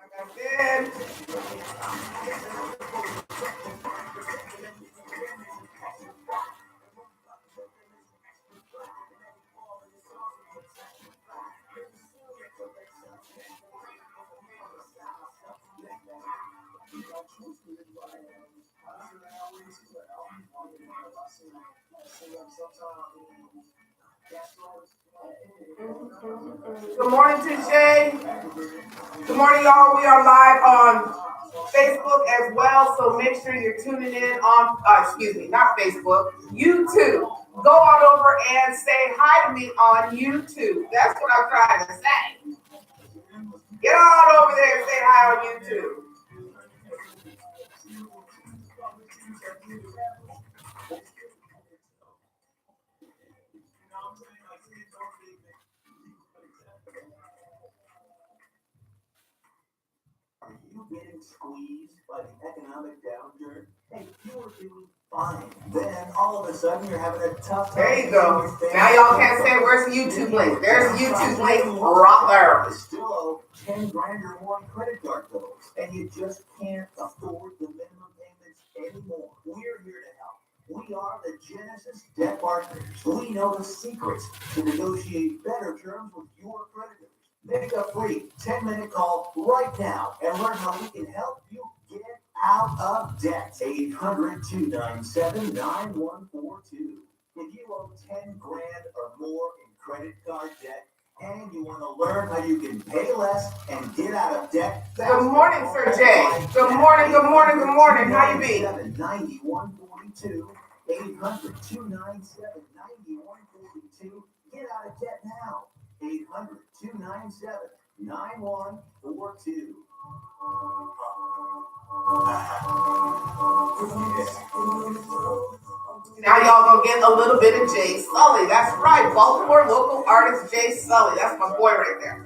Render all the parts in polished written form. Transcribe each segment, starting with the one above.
Good. Good morning, TJ. Good morning, y'all. We are live on Facebook as well, so make sure you're tuning in on, not Facebook, YouTube. Go on over and say hi to me on YouTube. That's what I'm trying to say. Get on over there and say hi on YouTube. Are you getting squeezed by the economic downturn? Hey, you were doing fine. Then all of a sudden you're having a tough time. There you go. Now y'all can't say where's the YouTube link. There's the YouTube link right there. You still owe 10 grand or more in credit card bills, and you just can't afford the minimum payments anymore. We're here to help. We are the Genesis Debt Partners. We know the secrets to negotiate better terms with your creditors. Make a free 10-minute call right now and learn how we can help you get out of debt. 800-297-9142. If you owe 10 grand or more in credit card debt and you want to learn how you can pay less and get out of debt. Good morning, Sir Jay. Good morning, good morning, good morning. How you be? 9142. 800-297-9142. Get out of debt now. 800-297-9142. Now y'all gonna get a little bit of Jay Sully. That's right, Baltimore local artist Jay Sully. That's my boy right there.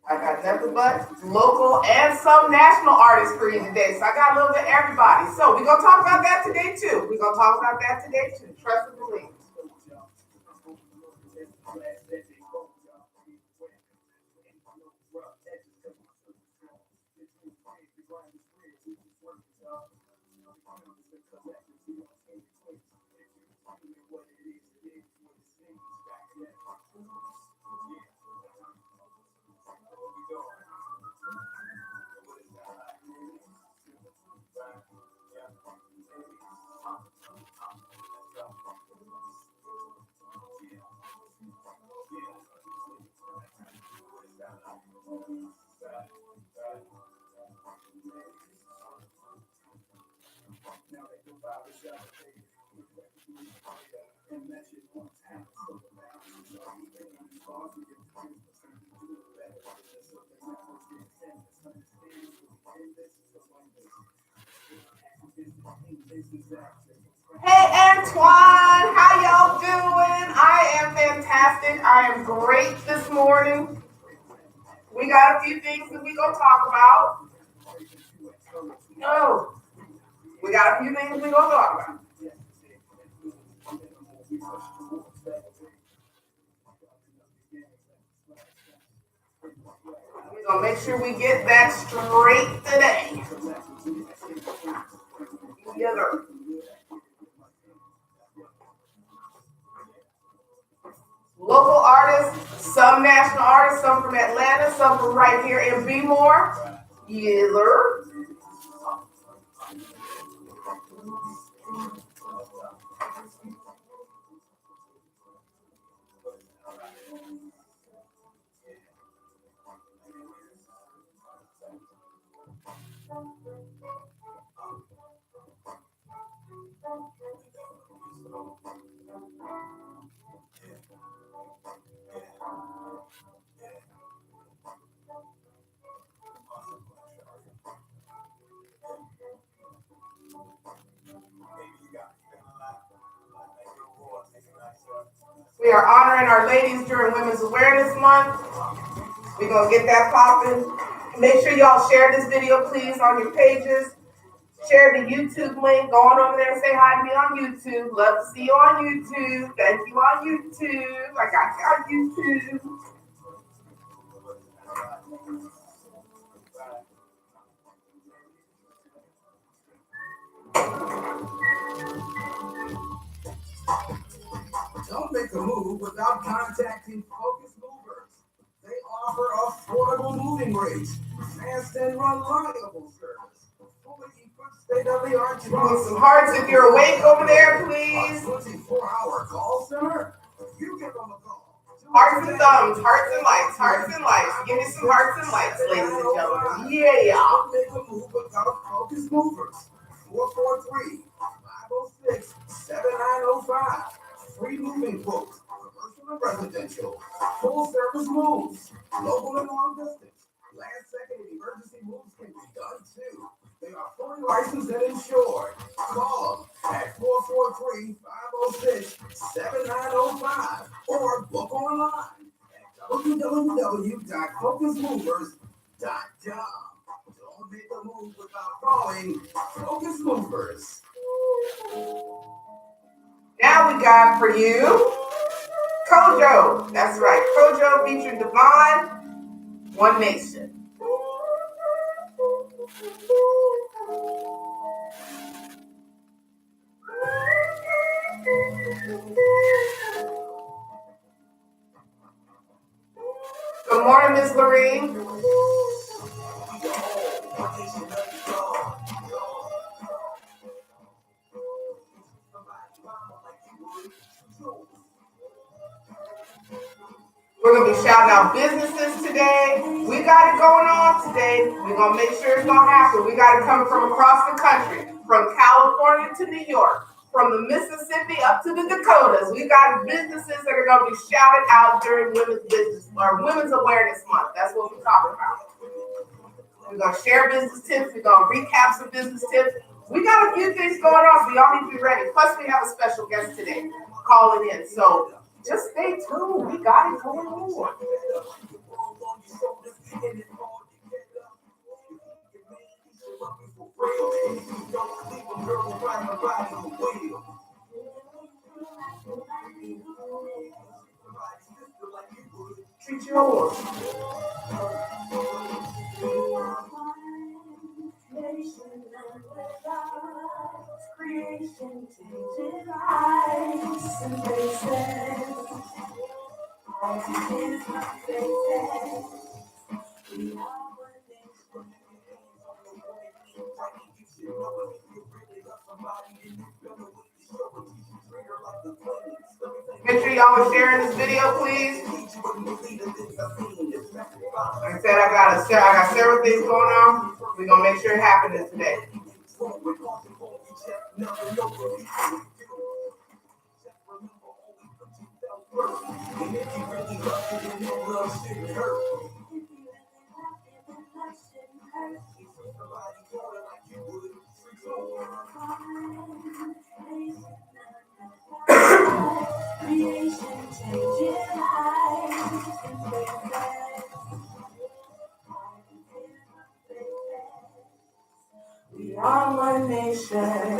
I got nothing but local and some national artists for you today. So I got a little bit of everybody. So we're going to talk about that today, too. We're going to talk about that today, too. Trust and believe. Hey Antoine, how y'all doing? I am fantastic. I am great this morning. We got a few things that we're gonna talk about. No, we got a few things we're gonna talk about. We're gonna make sure we get that straight today. Together. Local artists, some national artists, some from Atlanta, some from right here in Bmore. Yeller. honoring our ladies during Women's Awareness Month. We're going to get that popping. Make sure y'all share this video, please, on your pages. Share the YouTube link. Go on over there and say hi to me on YouTube. Love to see you on YouTube. Thank you on YouTube. I got you on YouTube. Don't make a move without contacting Focus Movers. They offer affordable moving rates, fast and reliable service, fully equipped state-of-the-art trucks. Some hearts if you're awake over there, please. 24-hour call center. You give them a call. Hearts and thumbs, hearts and lights, hearts and lights. Give me some hearts and lights, ladies and gentlemen. Yeah. Don't make a move without Focus Movers. 443-506-7905. Free moving quotes, commercial and residential, full service moves, local and long distance. Last second emergency moves can be done too. They are fully licensed and insured. Call them at 443-506-7905 or book online at www.focusmovers.com. Don't make a move without calling Focus Movers. Now we got for you Kojo. That's right. Kojo featuring Divine, One Nation. Good morning, Miss Lorene. We're going to be shouting out businesses today. We got it going on today. We're going to make sure it's going to happen. We got it coming from across the country, from California to New York, from the Mississippi up to the Dakotas. We got businesses that are going to be shouted out during Women's Awareness Month. That's what we're talking about. We're going to share business tips. We're going to recap some business tips. We got a few things going on, so y'all need to be ready. Plus, we have a special guest today calling in. So just stay tuned. We got it going on. Treat yours. Creation changing lives and faces. All is my faces. We are one nation. Make sure y'all are sharing this video, please. Like I said, I got several things going on. We're gonna make sure it happens today. Creation changing lives and faces. We are one nation.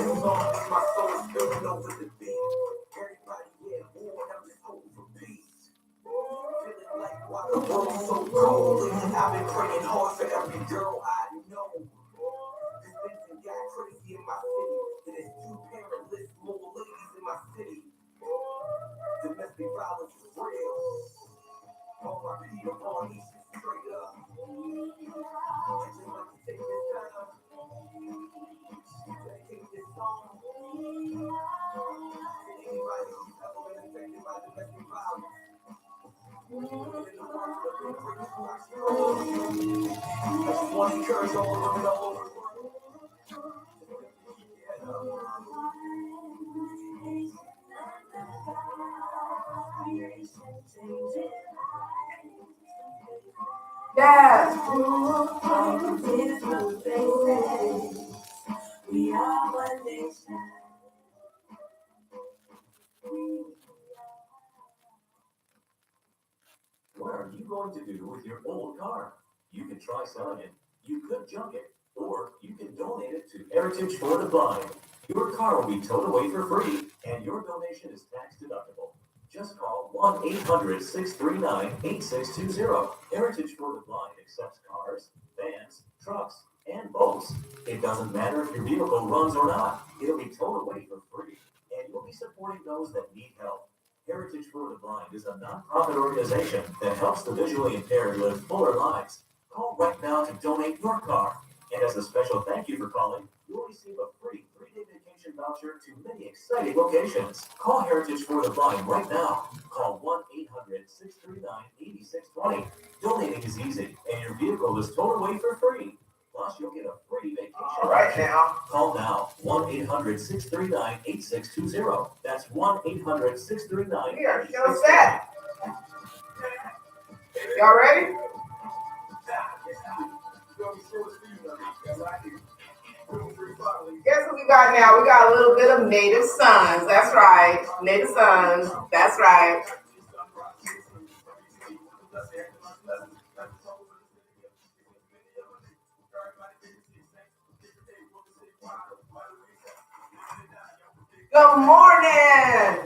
The world's so cold, and I've been praying hard for every girl I know. This Vincent got crazy in my city, and it's too parentless, more ladies in my city. Domestic violence is real. All my people on these straight up. I just like to take this time, dedicate this song to anybody who's ever been affected by domestic violence. I just want to encourage all women all over the world. Yes. We are one nation. What are you going to do with your old car? You could try selling it, you could junk it, or you can donate it to Heritage for the Blind. Your car will be towed away for free, and your donation is tax deductible. Just call 1-800-639-8620. Heritage for the Blind accepts cars, vans, trucks, and boats. It doesn't matter if your vehicle runs or not. It'll be towed away for free, and you'll be supporting those that need help. Heritage for the Blind is a nonprofit organization that helps the visually impaired live fuller lives. Call right now to donate your car. And as a special thank you for calling, you'll receive a free 3-day vacation voucher to many exciting locations. Call Heritage for the Blind right now. Call 1-800-639-8620. Donating is easy, and your vehicle is towed away for free. Plus, you'll get a free vacation All right voucher. now. Call now, 1-800-639-8620. That's 1-800-639-8620. We are still set. Y'all ready? Guess what we got now? We got a little bit of Native Sons. That's right. Native Sons. That's right. Good morning.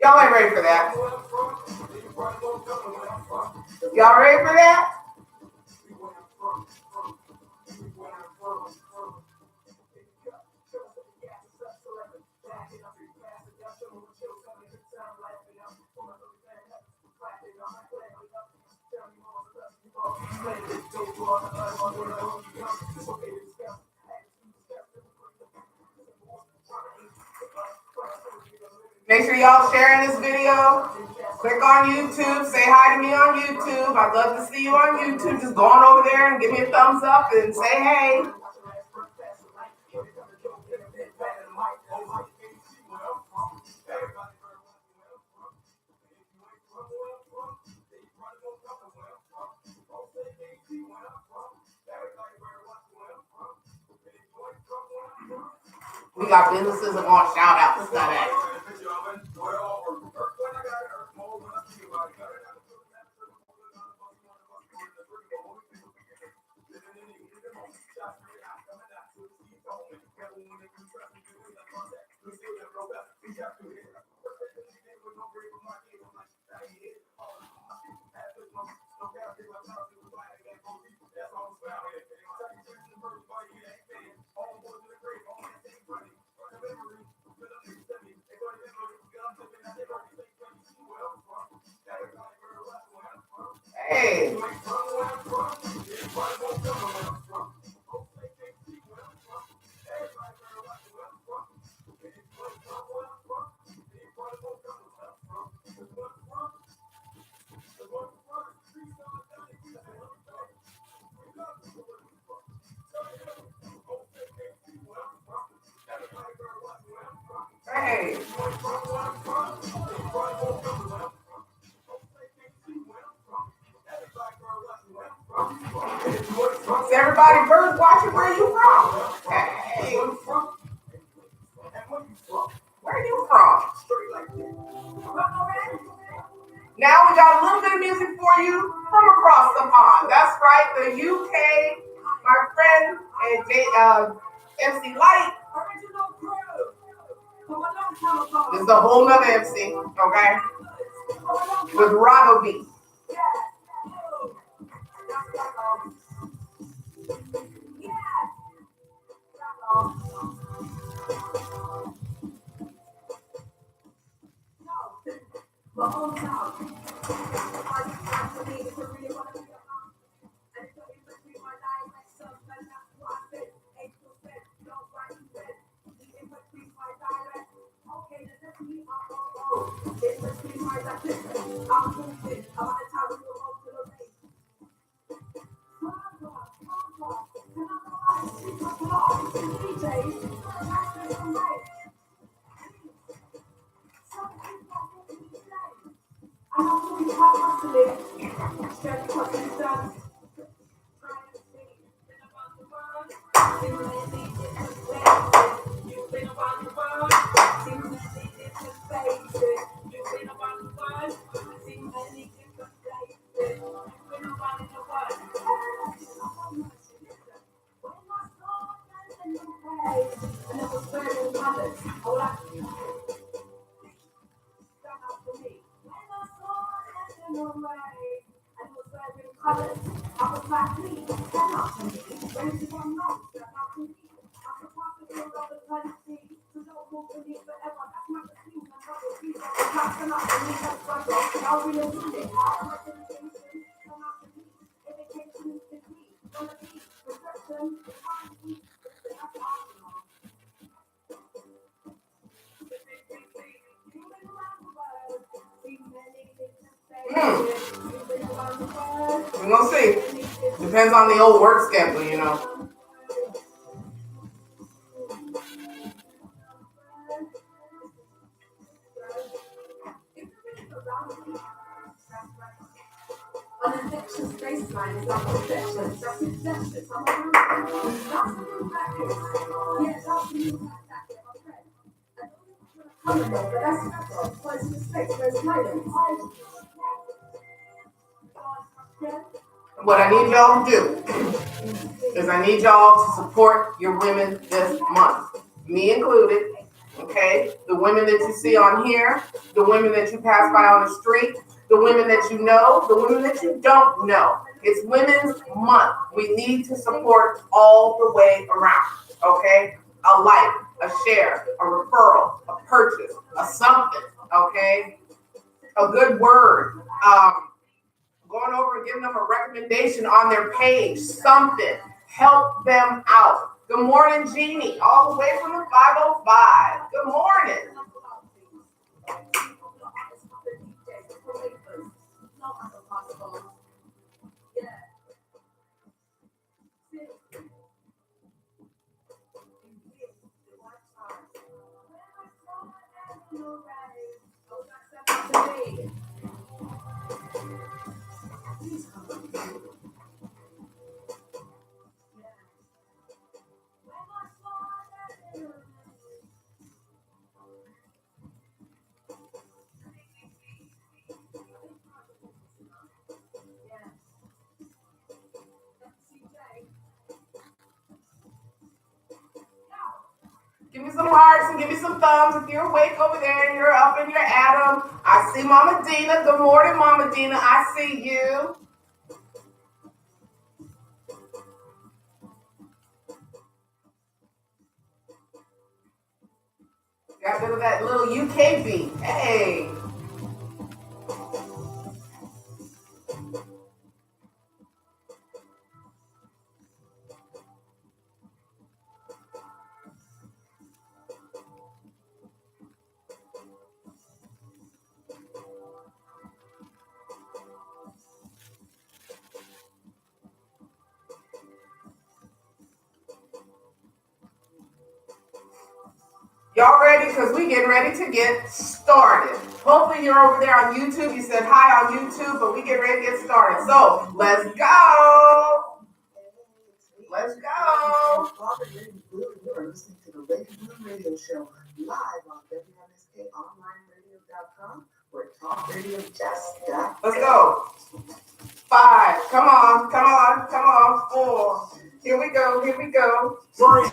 Y'all ain't ready for that. Y'all ready for that? Make sure y'all sharing this video. Click on YouTube. Say hi to me on YouTube. I'd love to see you on YouTube. Just go on over there and give me a thumbs up and say hey. We got businesses that want shout outs today. Hey. Hey. Is everybody bird watching? Where you from? Hey. Where you from? Now we got a little bit of music for you from across the pond. That's right, the UK, my friend and MC Light. This is a whole nother MC, okay? With Rago B. We're gonna see. Depends on the old work schedule, you know. An infectious baseline is not infectious, that's infectious. I'm a yeah, that's the new attack, my friend. I don't know, but that's not what it's mistake, there's guidance. What I need y'all to do is I need y'all to support your women this month, me included. Okay, the women that you see on here, the women that you pass by on the street, the women that you know, the women that you don't know. It's Women's Month. We need to support all the way around. Okay, a like, a share, a referral, a purchase, a something. Okay, a good word. Going over and giving them a recommendation on their page, something. Help them out. Good morning, Jeannie, all the way from the 505. Good morning. Give me some hearts and give me some thumbs if you're awake over there and you're up and you're at 'em. I see Mama Dina. Good morning, Mama Dina. I see you. Got a bit of that little UK beat. Hey. Y'all ready? Because we getting ready to get started. Hopefully you're over there on YouTube. You said hi on YouTube, but we get ready to get started. So let's go. Let's go. You are listening to the Lady Blue Radio Show live on WMSKOnlineRadio.com, where talk radio just got. Let's go. 5. Come on. Come on. Come on. 4. Here we go. Here we go. 3.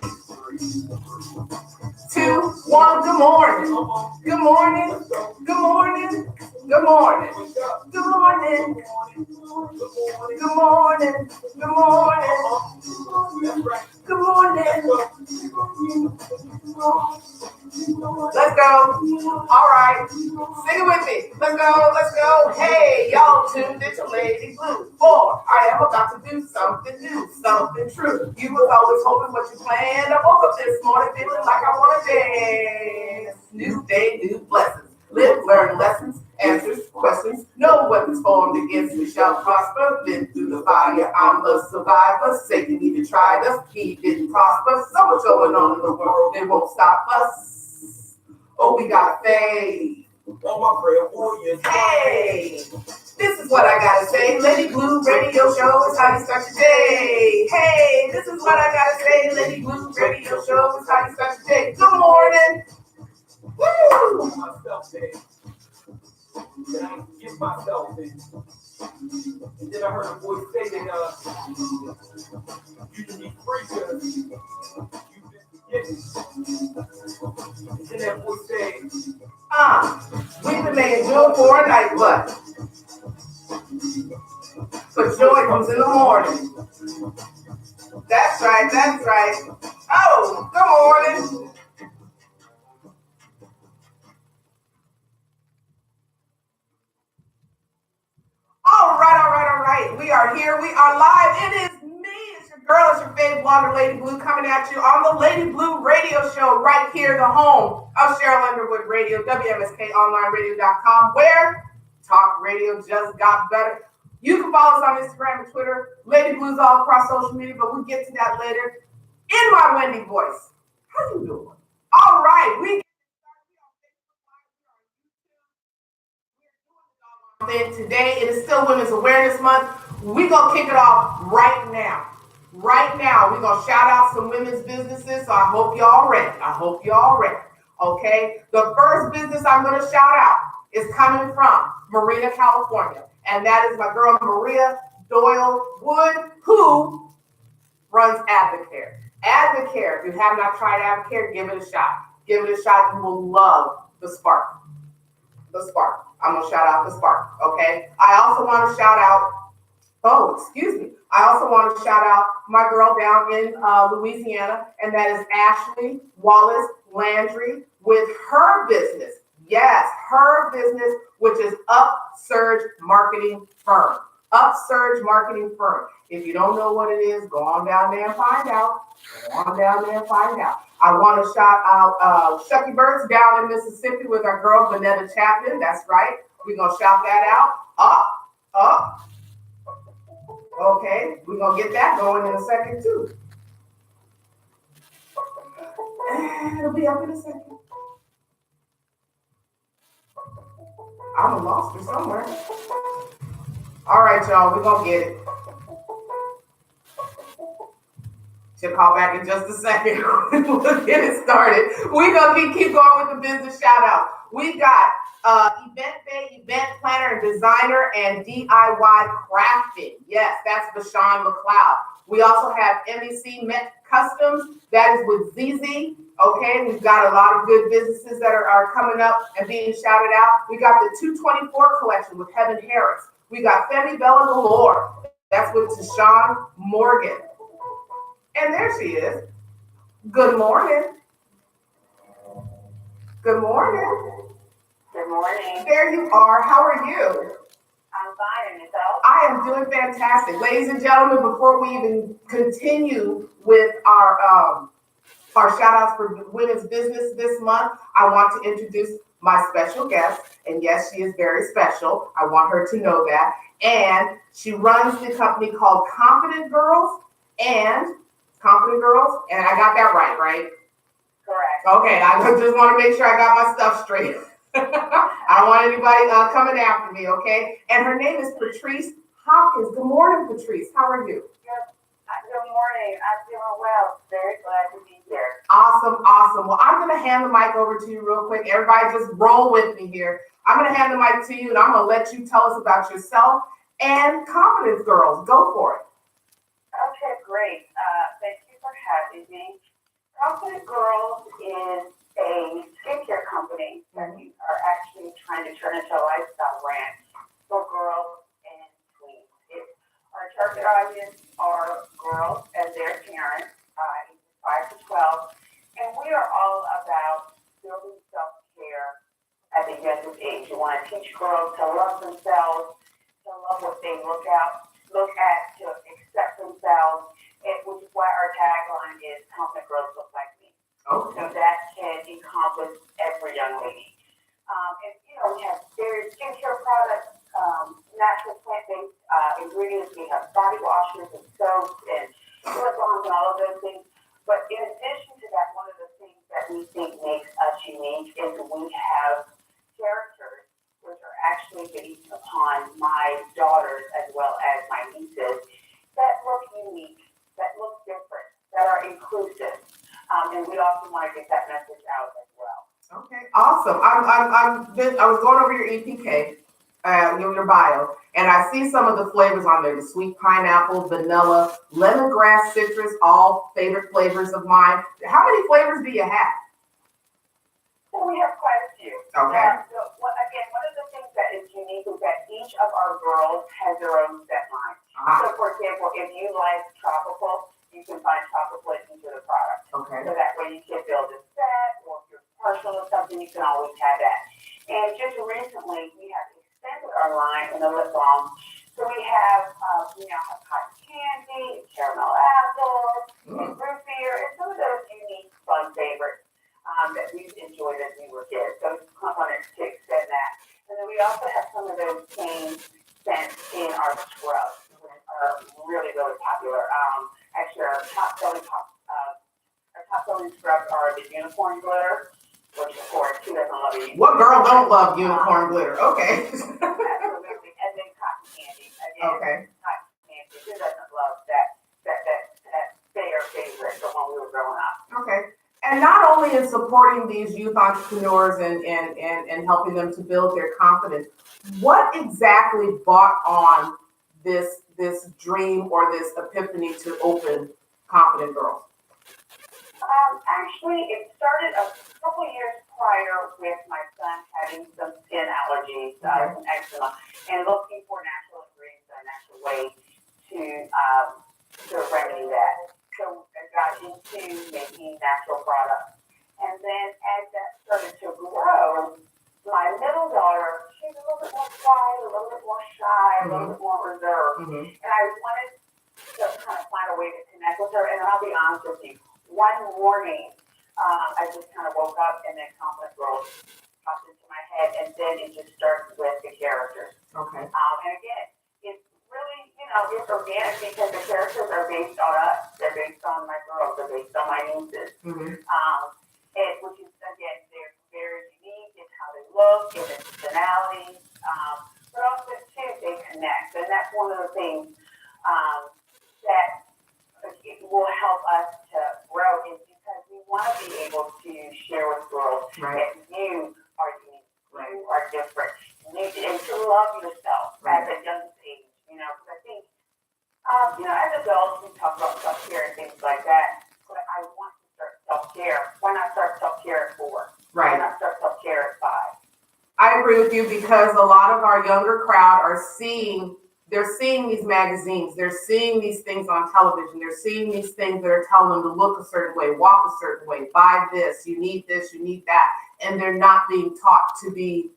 2, 1. Good morning. Good morning. Good morning. Good morning. Good morning. Good morning. Good morning. Good morning. Let's go. All right. Sing it with me. Let's go. Let's go. Hey, y'all tuned into Lady Blue. 4. I am about to do something new, something true. You was always hoping what you planned. I woke up this morning feeling like I want to dance. New day, new blessings. Live, learn lessons, answers, questions. No weapons formed against me shall prosper. Been through the fire. I'm a survivor. Satan even tried us. He didn't prosper. So much going on in the world, they won't stop us. Oh, we got faith. All my prayer warriors. Hey, this is what I gotta say. Lady Blue Radio Show is how you start your day. Hey, this is what I gotta say. Lady Blue Radio Show is how you start your day. Good morning. Woo! Myself in. Then I get myself in. And then I heard a voice say that you can be free because you've been forgiven. And then that voice said, We've been making joy for a night, but joy comes in the morning. That's right, that's right. Oh, good morning. All right. We are here. We are live. It is me. It's your girl. It's your favorite blogger, Lady Blue, coming at you on the Lady Blue Radio Show right here, the home of Cheryl Underwood Radio, WMSKOnlineRadio.com, where talk radio just got better. You can follow us on Instagram and Twitter. Lady Blue's all across social media, but we'll get to that later. In my Wendy voice. How you doing? All right. We today. It is still Women's Awareness Month. We're going to kick it off right now. Right now, we're going to shout out some women's businesses. So I hope y'all ready. Okay? The first business I'm going to shout out is coming from Marina, California. And that is my girl, Maria Doyle Wood, who runs Advocare. Advocare, if you have not tried Advocare, give it a shot. Give it a shot. You will love the Spark. The Spark. I'm going to shout out the Spark, okay? I also want to shout out, I also want to shout out my girl down in Louisiana, and that is Ashley Wallace Landry with her business. Yes, her business, which is Upsurge Marketing Firm. Upsurge Marketing Firm. If you don't know what it is, go on down there and find out. I want to shout out Shucky Birds down in Mississippi with our girl, Vanetta Chapman. That's right. We're going to shout that out. Up. Okay. We're going to get that going in a second, too. And it'll be up in a second. I'm lost her somewhere. All right, y'all. We're going to get it. She'll call back in just a second. We'll get it started. We're going to keep going with the business shout out. We got Event Bay, event planner and designer and DIY crafting. Yes, that's Bashan McLeod. We also have MEC Met Customs. That is with ZZ. Okay, we've got a lot of good businesses that are coming up and being shouted out. We got the 224 collection with Heaven Harris. We got Femi Bella Galore. That's with Tashawn Morgan. And there she is. Good morning. Good morning. Good morning. There you are. How are you? I'm fine, and yourself? I am doing fantastic. Ladies and gentlemen, before we even continue with our shout outs for women's business this month, I want to introduce my special guest. And yes, she is very special. I want her to know that. And she runs the company called Confident Girls. And I got that right? Correct. Okay, I just want to make sure I got my stuff straight. I don't want anybody coming after me, okay? And her name is Patrice Hopkins. Good morning, Patrice. How are you? Good morning. I'm doing well. Very glad to be here. Awesome. Well, I'm going to hand the mic over to you real quick. Everybody just roll with me here. I'm going to hand the mic to you, and I'm going to let you tell us about yourself and Confidence Girls. Go for it. Okay, great. Thank you for having me. Confident Girls is a skincare company that we are actually trying to turn into a lifestyle brand for girls and tweens. Our target audience are girls and their parents, ages 5 to 12, and we are all about building self-care at the youngest age. We want to teach girls to love themselves, to love what they look at, to accept themselves, which is why our tagline is Confident Girls Look Like Me. Okay. So that can encompass every young lady. And we have various skincare products, natural plant-based ingredients ingredients. We have body washes and soaps and lip balms and all of those things. But in addition to that, one of the things that we think makes us unique is we have characters which are actually based upon my daughters as well as my nieces that look unique, that look different, that are inclusive. And we also want to get that message out as well. Okay, awesome. I was going over your EPK, your bio, and I see some of the flavors on there: the sweet pineapple, vanilla, lemongrass, citrus, all favorite flavors of mine. How many flavors do you have? So we have quite a few. Okay. Again, one of the things that is unique is that each of our girls has their own set line. Ah, So, for example, if you like tropical, you can find tropical in each of the products. okay. So that way you can build a set, or if you're partial or something, you can always have that. And just recently, we have extended our line in the lip balm. So we now have cotton candy, caramel apple, and root beer, and some of those unique fun favorites that we've enjoyed as we were kids. So we wanted to extend that. And then we also have some of those same scents in our scrubs, which are really, really popular. Actually, our top selling scrubs are the unicorn glitter, which of course, who doesn't love it? What girl don't love unicorn glitter? Okay. Absolutely. And then cotton candy. Again, Okay. cotton candy. Who doesn't love that their favorite from when we were growing up? Okay. And not only in supporting these youth entrepreneurs and helping them to build their confidence, what exactly brought on this dream or this epiphany to open Confident Girls? Actually, it started a couple years prior with my son having some skin allergies, some eczema, and looking for natural ingredients and a natural way to remedy that. So I got into making natural products. And then as that started to grow, my middle daughter, she's a little bit more quiet, a little bit more shy, a little bit more reserved. Mm-hmm. And I wanted to kind of find a way to connect with her. And I'll be honest with you, one morning, I just kind of woke up and then Confident Girls popped into my head. And then it just started with the characters. Okay. And again, it's really, it's organic because the characters are based on us. They're based on my girls. They're based on my nieces. Mm-hmm. Which is, again, they're very unique in how they look, in their personalities, but also, too, they connect. And that's one of the things that will help us to grow is because we want to be able to share with girls that you are unique, you are different, and to love yourself at a young age, because I think, as adults, we talk about self-care and things like that, but I want to start self-care. Why not start self-care at 4? Why not start self-care at 5? I agree with you because a lot of our younger crowd are seeing these magazines, they're seeing these things on television, they're seeing these things that are telling them to look a certain way, walk a certain way, buy this, you need that, and they're not being taught to be,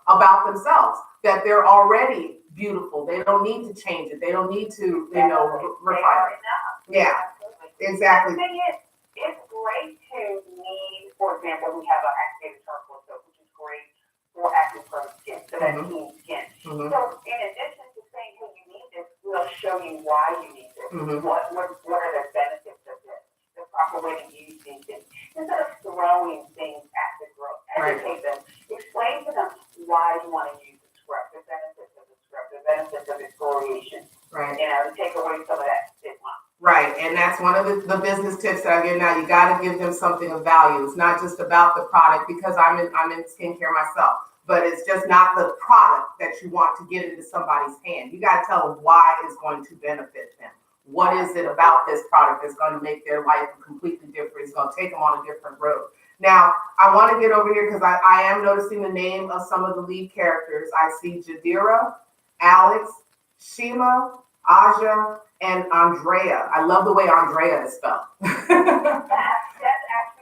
about themselves, that they're already beautiful. They don't need to change it. They don't need to, refine it. Yeah, absolutely. exactly. The thing is, it's great to need, for example, we have our activated charcoal soap, which is great for acne-prone skin, so that's clean skin. Mm-hmm. So in addition to saying, hey, you need this, we'll show you why you need this. Mm-hmm. What are the benefits of this? The proper way to use these things. Instead of throwing things at the girl, educate them, explain to them why you want to use the scrub, the benefits of the scrub, the benefits of exfoliation. Right. To take away some of that stigma. Right, and that's one of the business tips that I give now. You got to give them something of value. It's not just about the product because I'm in skincare myself, but it's just not the product that you want to get into somebody's hand. You got to tell them why it's going to benefit them. What is it about this product that's going to make their life completely different? It's going to take them on a different road. Now, I want to get over here because I am noticing the name of some of the lead characters. I see Jadira, Alex, Shima, Aja, and Andrea. I love the way Andrea is spelled. That's actually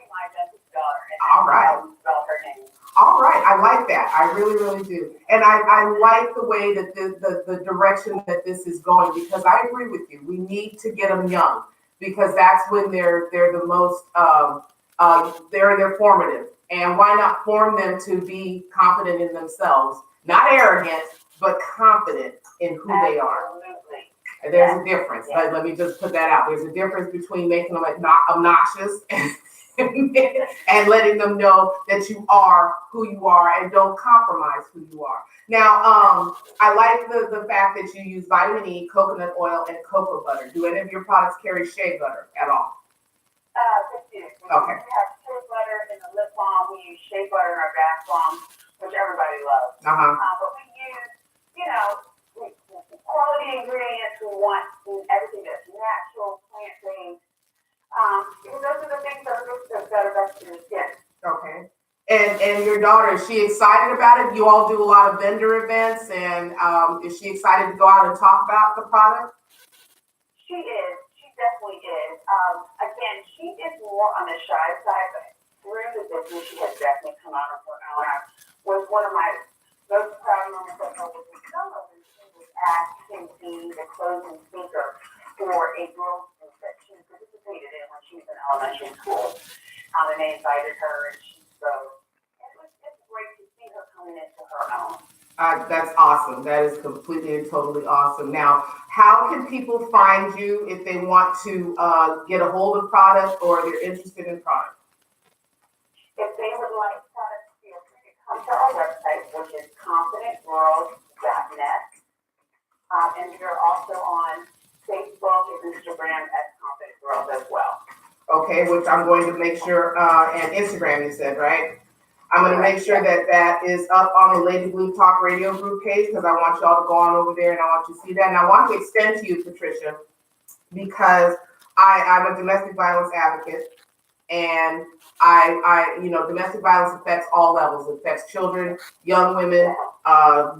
my youngest daughter. All right. Spell her name. All right, I like that. I really, really do. And I like the way that the direction that this is going because I agree with you. We need to get them young because that's when they're the most, they're formative. And why not form them to be confident in themselves, not arrogant, but confident in who they are. Absolutely. And there's a difference. Let me just put that out. There's a difference between making them obnoxious and letting them know that you are who you are and don't compromise who you are. Now, I like the fact that you use vitamin E, coconut oil, and cocoa butter. Do any of your products carry shea butter at all? They do. Okay. We have shea butter in the lip balm. We use shea butter in our bath bomb, which everybody loves. Uh-huh. But we use, quality ingredients. We want everything that's natural, plant-based. Because those are the things that are best for the skin. Okay. And your daughter, is she excited about it? You all do a lot of vendor events, and is she excited to go out and talk about the product? She is. She definitely is. Again, she is more on the shy side, but through the business, she has definitely come out of her own. Was one of my most proud moments of her was in summer when she was asked to be the closing speaker for a girls' group that she participated in when she was in elementary school. And they invited her, and she spoke. And it's great to see her coming into her own. That's awesome. That is completely and totally awesome. Now, how can people find you if they want to get a hold of product or they're interested in product? If they would like products, feel free to come to our website, which is confidentgirls.net. And we are also on Facebook and Instagram as Confident Girls as well. Okay, which I'm going to make sure, and Instagram you said, right? I'm going to make sure that is up on the Lady Blue Talk Radio group page because I want y'all to go on over there and I want you to see that. And I want to extend to you, Patricia, because I'm a domestic violence advocate, and domestic violence affects all levels. It affects children, young women,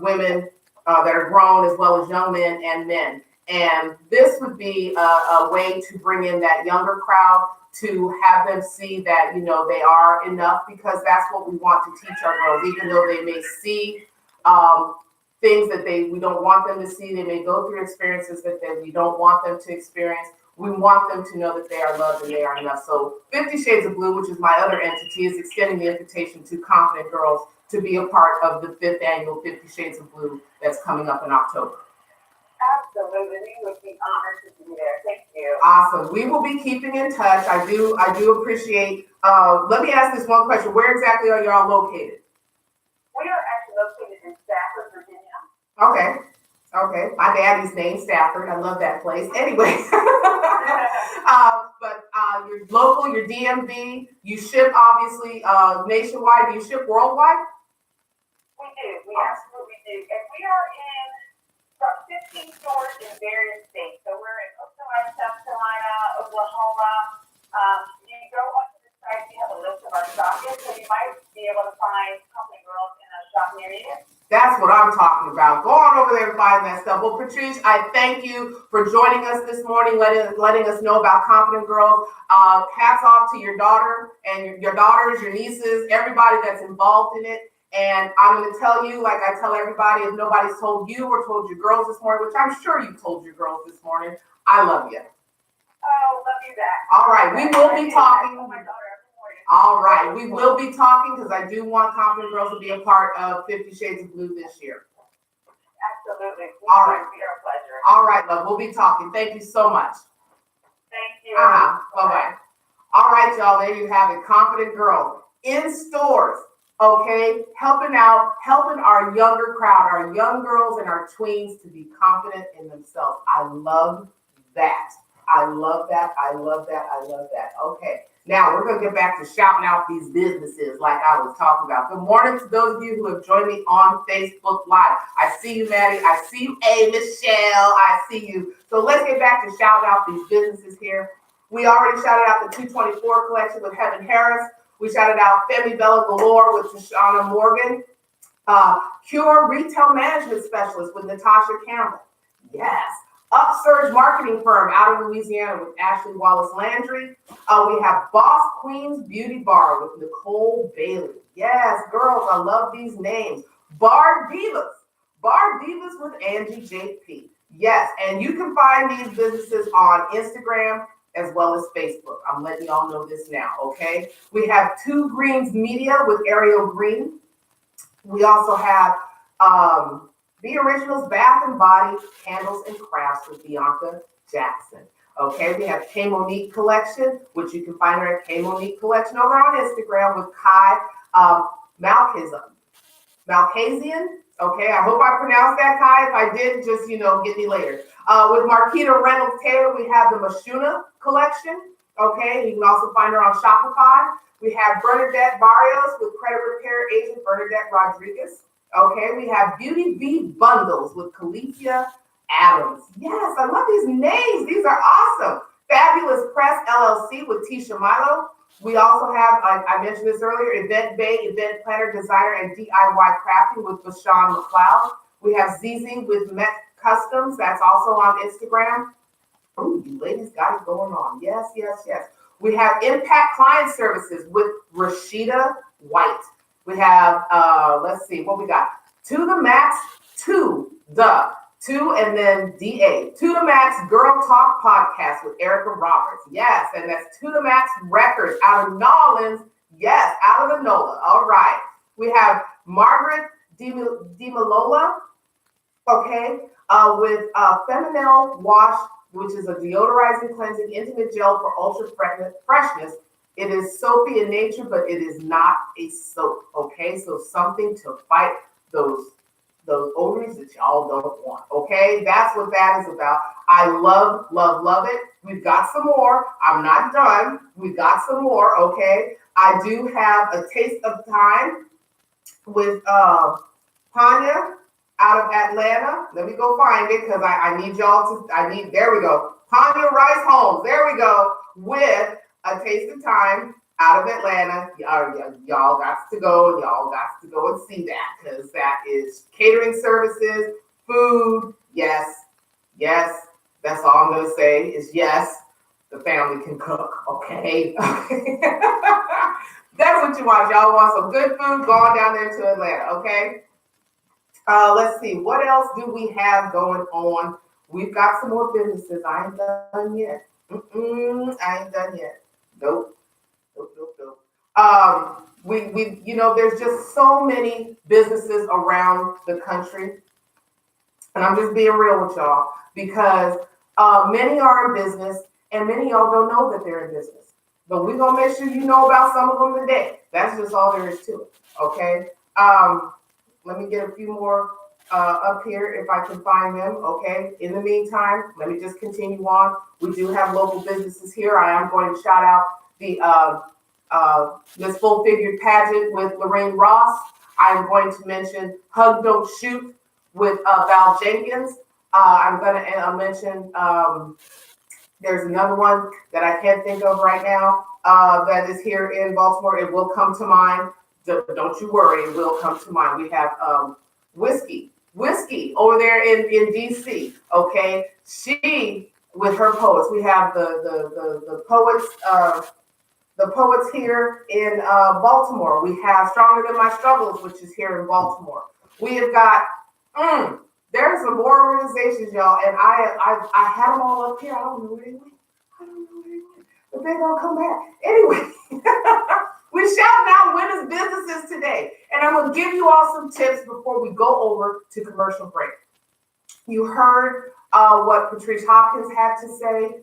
women that are grown, as well as young men and men. And this would be a way to bring in that younger crowd, to have them see that, they are enough, because that's what we want to teach our girls, even though they may see things that we don't want them to see. They may go through experiences that we don't want them to experience. We want them to know that they are loved and they are enough. So 50 Shades of Blue, which is my other entity, is extending the invitation to Confident Girls to be a part of the 5th annual 50 Shades of Blue that's coming up in October. Absolutely. We would be honored to be there. Thank you. Awesome. We will be keeping in touch. I do appreciate, let me ask this one question. Where exactly are y'all located? We are actually located in Stafford, Virginia. Okay. My daddy's name, Stafford. I love that place. Anyway. But you're local, you're DMV, you ship obviously nationwide. Do you ship worldwide? We do. We absolutely do. And we are in about 15 stores in various states. So we're in Oklahoma, South Carolina, Oklahoma. You go onto the site, we have a list of our stock in, so you might be able to find Confident Girls in a shop near you. That's what I'm talking about. Go on over there and find that stuff. Well, Patrice, I thank you for joining us this morning, letting us know about Confident Girls. Hats off to your daughter and your daughters, your nieces, everybody that's involved in it. And I'm going to tell you, like I tell everybody, if nobody's told you or told your girls this morning, which I'm sure you told your girls this morning, I love you. Oh, love you back. All right, we will be talking. Oh, my daughter every morning. All right, we will be talking because I do want Confident Girls to be a part of 50 Shades of Blue this year. Absolutely. All right. It would be our pleasure. All right, love, we'll be talking. Thank you so much. Thank you. Bye-bye. All right, y'all, there you have it. Confident Girls in stores, okay? Helping our younger crowd, our young girls and our tweens to be confident in themselves. I love that. I love that. Okay. Now we're going to get back to shouting out these businesses like I was talking about. Good morning to those of you who have joined me on Facebook Live. I see you, Maddie. I see you, Michelle. I see you. So let's get back to shouting out these businesses here. We already shouted out the 224 collection with Heaven Harris. We shouted out Femi Bella Galore with Tashana Morgan. Cure Retail Management Specialist with Natasha Campbell. Yes. Upsurge Marketing Firm out of Louisiana with Ashley Wallace Landry. We have Boss Queens Beauty Bar with Nicole Bailey. Yes, girls, I love these names. Bar Divas with Angie JP. Yes, and you can find these businesses on Instagram as well as Facebook. I'm letting y'all know this now, okay? We have Two Greens Media with Ariel Green. We also have Be Originals Bath and Body Candles and Crafts with Bianca Jackson. Okay, we have K Monique Collection, which you can find her at K Monique Collection over on Instagram with Kai Malkazian. Okay, I hope I pronounced that, Kai. If I did, just, get me later. With Marquita Reynolds Taylor, we have the Mashuna Collection. Okay, you can also find her on Shopify. We have Bernadette Barrios with Credit Repair Agent Bernadette Rodriguez. Okay, we have Beauty Bee Bundles with Calicia Adams. Yes, I love these names. These are awesome. Fabulous Press LLC with Tisha Milo. We also have, I mentioned this earlier, Event Bay, event planner, designer, and DIY crafting with Bashan McLeod. We have ZZ with Met Customs. That's also on Instagram. Oh, you ladies got it going on. Yes, yes, yes. We have Impact Client Services with Rashida White. We have, let's see, what we got? To the Max, and then DA. To the Max Girl Talk Podcast with Erica Roberts. Yes, and that's To the Max Records out of Nolans. Yes, out of the NOLA. All right. We have Margaret DiMalola, okay, with Feminine Wash, which is a deodorizing, cleansing, intimate gel for ultra freshness. It is soapy in nature, but it is not a soap, okay? So something to fight those odors that y'all don't want, okay? That's what that is about. I love, love, love it. We've got some more. I'm not done. We've got some more, okay? I do have a taste of time with Tanya out of Atlanta. Let me go find it because I need y'all to, there we go. Tanya Rice Holmes, there we go, with A Taste of Time out of Atlanta. Y'all got to go and see that because that is catering services, food. Yes, yes. That's all I'm going to say is yes, the family can cook, okay? That's what you want. Y'all want some good food, go on down there to Atlanta, okay? Let's see. What else do we have going on? We've got some more businesses. I ain't done yet. I ain't done yet. Nope. There's just so many businesses around the country. And I'm just being real with y'all because many are in business and many of y'all don't know that they're in business. But we're going to make sure you know about some of them today. That's just all there is to it. Okay. Let me get a few more up here if I can find them. Okay. In the meantime, let me just continue on. We do have local businesses here. I am going to shout out the Miss Full Figured Pageant with Lorraine Ross. I am going to mention Hug Don't Shoot with Val Jenkins. I'm going to mention there's another one that I can't think of right now that is here in Baltimore. It will come to mind. Don't you worry, it will come to mind. We have Whiskey over there in DC. Okay, she with her poets. We have the poets. The poets here in Baltimore. We have Stronger Than My Struggles, which is here in Baltimore. We have got there's some more organizations, y'all, and I had them all up here. I don't know where they went. But they're gonna come back anyway. We're shouting out winners' businesses today, and I'm gonna give you all some tips before we go over to commercial break. You heard what Patrice Hopkins had to say.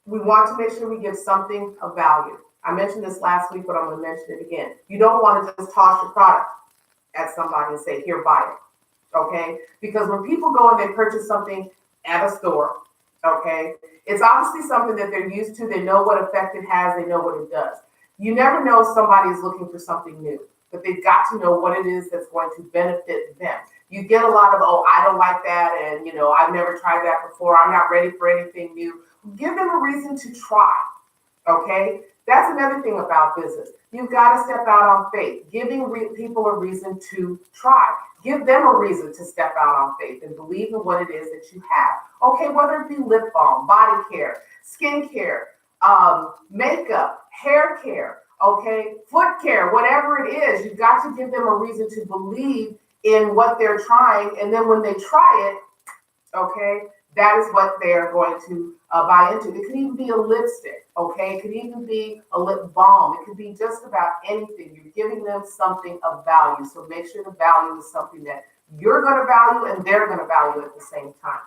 We want to make sure we give something of value. I mentioned this last week, but I'm going to mention it again. You don't want to just toss your product at somebody and say, here, buy it, okay? Because when people go and they purchase something at a store, okay, it's obviously something that they're used to. They know what effect it has. They know what it does. You never know if somebody is looking for something new, but they've got to know what it is that's going to benefit them. You get a lot of, I don't like that, and, I've never tried that before. I'm not ready for anything new. Give them a reason to try, okay? That's another thing about business. You've got to step out on faith, giving people a reason to try. Give them a reason to step out on faith and believe in what it is that you have. Okay, whether it be lip balm, body care, skin care, makeup, hair care, okay, foot care, whatever it is, you've got to give them a reason to believe in what they're trying. And then when they try it, okay, that is what they're going to buy into. It could even be a lipstick, okay? It could even be a lip balm. It could be just about anything. You're giving them something of value. So make sure the value is something that you're going to value and they're going to value at the same time.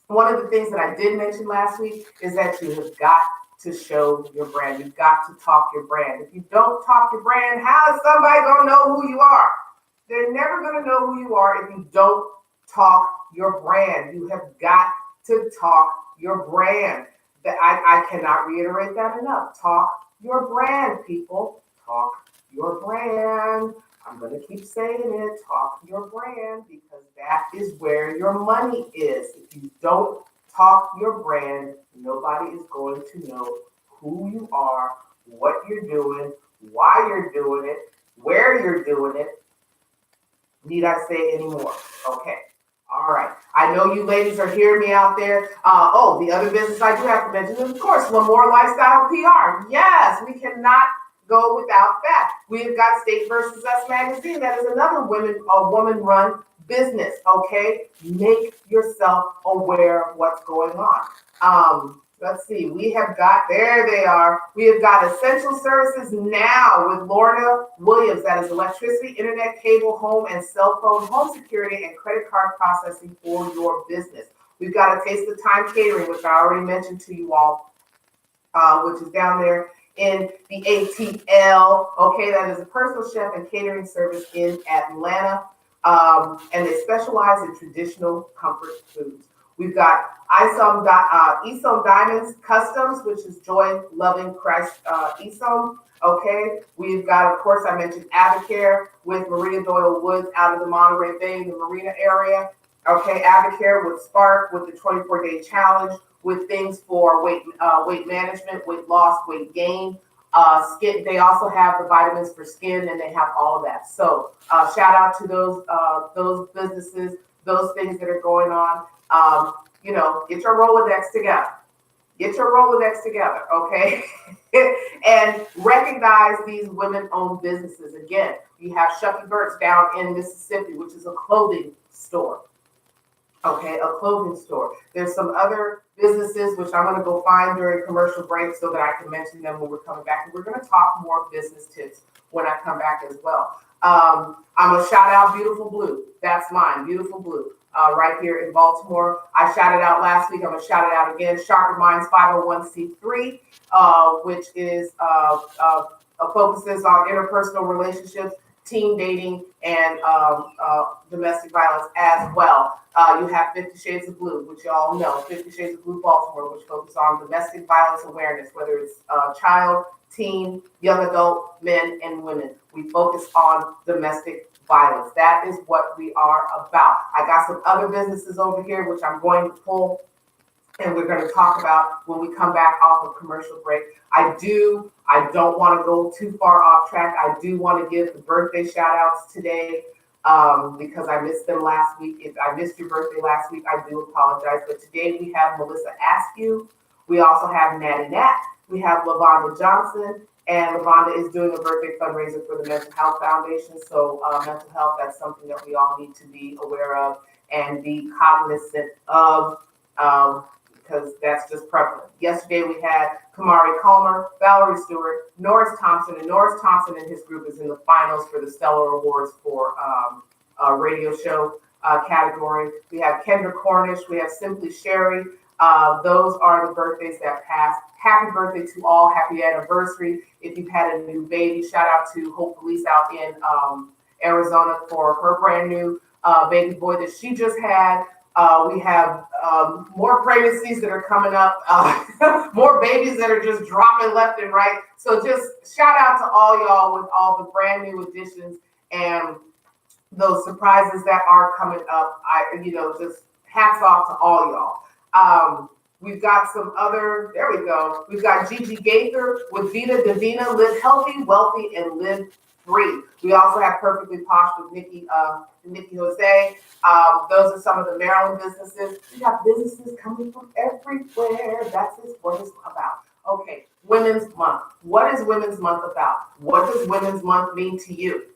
One of the things that I did mention last week is that you have got to show your brand. You've got to talk your brand. If you don't talk your brand, how is somebody going to know who you are? They're never going to know who you are if you don't talk your brand. You have got to talk your brand. I cannot reiterate that enough. Talk your brand, people. Talk your brand. I'm going to keep saying it. Talk your brand, because that is where your money is. If you don't talk your brand, nobody is going to know who you are, what you're doing, why you're doing it, where you're doing it. Need I say any more? Okay. All right. I know you ladies are hearing me out there. The other business I do have to mention is, of course, L'Amour Lifestyle PR. Yes, we cannot go without that. We've got State versus Us magazine. That is another woman-run business. Okay, make yourself aware of what's going on. Let's see. We have got, there they are. We have got Essential Services Now with Lorna Williams. That is electricity, internet, cable, home, and cell phone, home security, and credit card processing for your business. We've got a Taste of Time Catering, which I already mentioned to you all, which is down there in the ATL. Okay, that is a personal chef and catering service in Atlanta. And they specialize in traditional comfort foods. We've got Isom Diamonds Customs, which is Joy Loving Christ Isom. Okay, we've got, of course, I mentioned Avocare with Maria Doyle Woods out of the Monterey Bay, the Marina area. Okay, Avocare with Spark with the 24-day challenge with things for weight management, weight loss, weight gain. Skin. They also have the vitamins for skin, and they have all of that. So shout out to those businesses, those things that are going on. Get your Rolodex together. Get your Rolodex together, okay? And recognize these women-owned businesses. Again, you have Shucky Burt's down in Mississippi, which is a clothing store. Okay, a clothing store. There's some other businesses which I'm going to go find during commercial break so that I can mention them when we're coming back. And we're going to talk more business tips when I come back as well. I'm going to shout out Beautiful Blue. That's mine, Beautiful Blue, right here in Baltimore. I shouted out last week. I'm going to shout it out again. Sharper Minds 501c3, which is focuses on interpersonal relationships, teen dating, and domestic violence as well. You have 50 Shades of Blue, which you all know, 50 Shades of Blue Baltimore, which focuses on domestic violence awareness, whether it's child, teen, young adult, men, and women. We focus on domestic violence. That is what we are about. I got some other businesses over here, which I'm going to pull, and we're going to talk about when we come back off of commercial break. I don't want to go too far off track. I do want to give the birthday shout outs today because I missed them last week. If I missed your birthday last week, I do apologize. But today we have Melissa Askew. We also have Natty Nat. We have LaVonda Johnson. And LaVonda is doing a birthday fundraiser for the Mental Health Foundation. So mental health, that's something that we all need to be aware of and be cognizant of. Because that's just prevalent. Yesterday we had Kamari Comer, Valerie Stewart, Norris Thompson, and Norris Thompson and his group is in the finals for the Stellar Awards for radio show category. We have Kendra Cornish, we have Simply Sherry. Those are the birthdays that passed. Happy birthday to all, happy anniversary. If you've had a new baby, shout out to Hope Police out in Arizona for her brand new baby boy that she just had. We have more pregnancies that are coming up, more babies that are just dropping left and right. So just shout out to all y'all with all the brand new additions and those surprises that are coming up. Just hats off to all y'all. We've got some other, there we go. We've got Gigi Gaither with Vita Divina, Live Healthy, Wealthy, and Live Free. We also have Perfectly Posh with Nikki Jose. Those are some of the Maryland businesses. We have businesses coming from everywhere. That's what it's about. Okay, Women's Month. What is Women's Month about? What does Women's Month mean to you?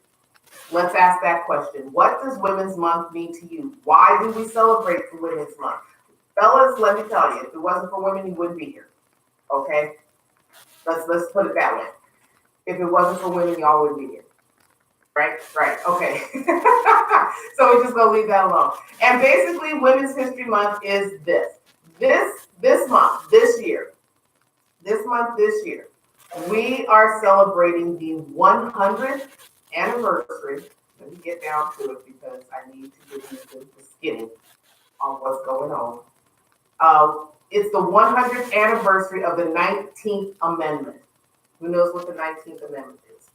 Let's ask that question. What does Women's Month mean to you? Why do we celebrate for Women's Month? Fellas, let me tell you, if it wasn't for women, you wouldn't be here. Okay? Let's put it that way. If it wasn't for women, y'all wouldn't be here. Right? Right. Okay. So we're just gonna leave that alone. And basically, Women's History Month is this. This month, this year, we are celebrating the 100th anniversary. Let me get down to it because I need to give you the skinny on what's going on. It's the 100th anniversary of the 19th Amendment. Who knows what the 19th Amendment is?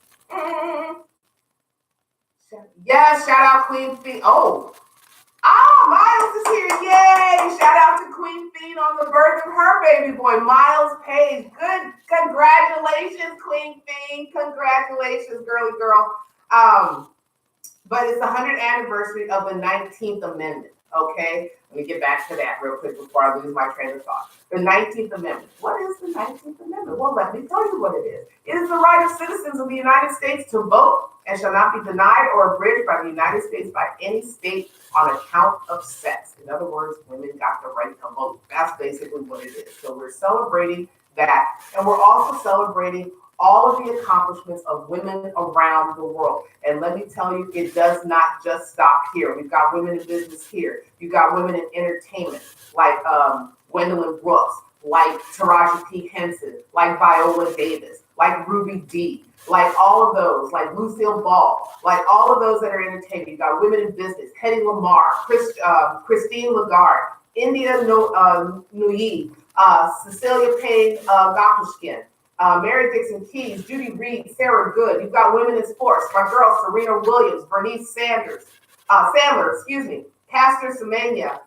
Yes, shout out Queen Fee. Miles is here. Yay! Shout out to Queen Fee on the birth of her baby boy, Miles Page. Good. Congratulations, Queen Fee. Congratulations, girly girl. But it's the 100th anniversary of the 19th Amendment. Okay, let me get back to that real quick before I lose my train of thought. The 19th Amendment. What is the 19th Amendment? Well, let me tell you what it is. It is the right of citizens of the United States to vote and shall not be denied or abridged by the United States by any state on account of sex. In other words, women got the right to vote. That's basically what it is. So we're celebrating that, and we're also celebrating all of the accomplishments of women around the world. And let me tell you, it does not just stop here. We've got women in business here. You've got women in entertainment, like Gwendolyn Brooks, like Taraji P. Henson, like Viola Davis, like Ruby Dee, like all of those, like Lucille Ball, like all of those that are entertainment. You've got women in business, Hedy Lamarr, Christine Lagarde, India Nuyee, Cecilia Payne Gakushkin, Mary Dixon Keys, Judy Reed, Sarah Good. You've got women in sports. My girl, Serena Williams, Bernice Sandler, Caster Semenya,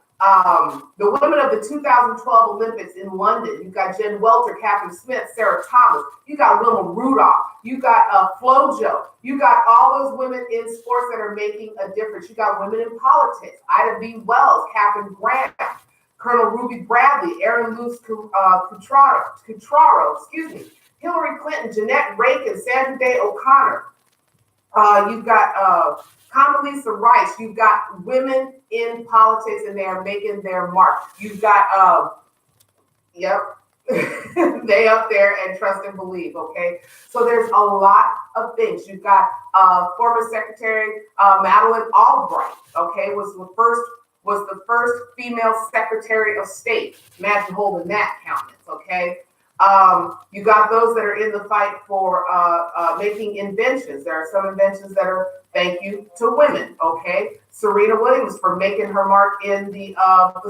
the women of the 2012 Olympics in London. You've got Jen Welter, Catherine Smith, Sarah Thomas. You got Wilma Rudolph. You got FloJo. You got all those women in sports that are making a difference. You got women in politics. Ida B. Wells, Catherine Graham, Colonel Ruby Bradley, Erin Luce Cutraro, Hillary Clinton, Jeanette Rankin, Sandra Day O'Connor. You've got Condoleezza Rice. You've got women in politics, and they are making their mark. You've got, they up there and trust and believe. Okay, so there's a lot of things. You've got former Secretary Madeleine Albright. Okay, was the first female Secretary of State. Imagine holding that countenance. Okay. You got those that are in the fight for making inventions. There are some inventions that are thank you to women, okay? Serena Williams for making her mark in the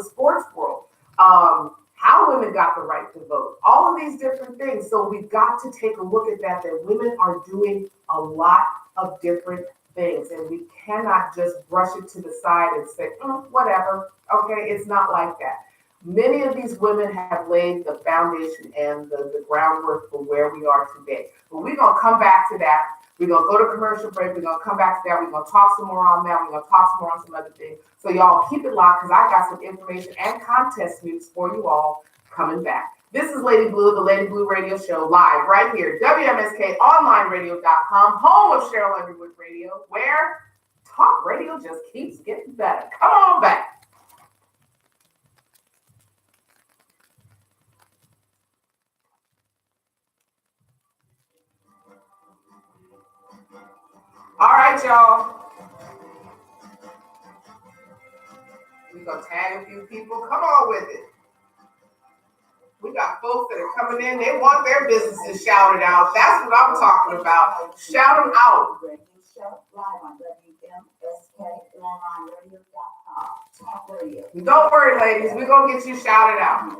sports world. How women got the right to vote. All of these different things. So we've got to take a look at that women are doing a lot of different things. And we cannot just brush it to the side and say, whatever. Okay, it's not like that. Many of these women have laid the foundation and the groundwork for where we are today. But we're going to come back to that. We're going to go to commercial break. We're going to come back to that. We're going to talk some more on that. We're going to talk some more on some other things. So y'all keep it locked because I got some information and contest news for you all coming back. This is Lady Blue, the Lady Blue Radio Show, live right here, WMSKOnlineradio.com, home of Cheryl Underwood Radio, where talk radio just keeps getting better. Come on back. All right, y'all. We're going to tag a few people. Come on with it. We got folks that are coming in. They want their businesses shouted out. That's what I'm talking about. Shout them out. Don't worry, ladies. We're going to get you shouted out.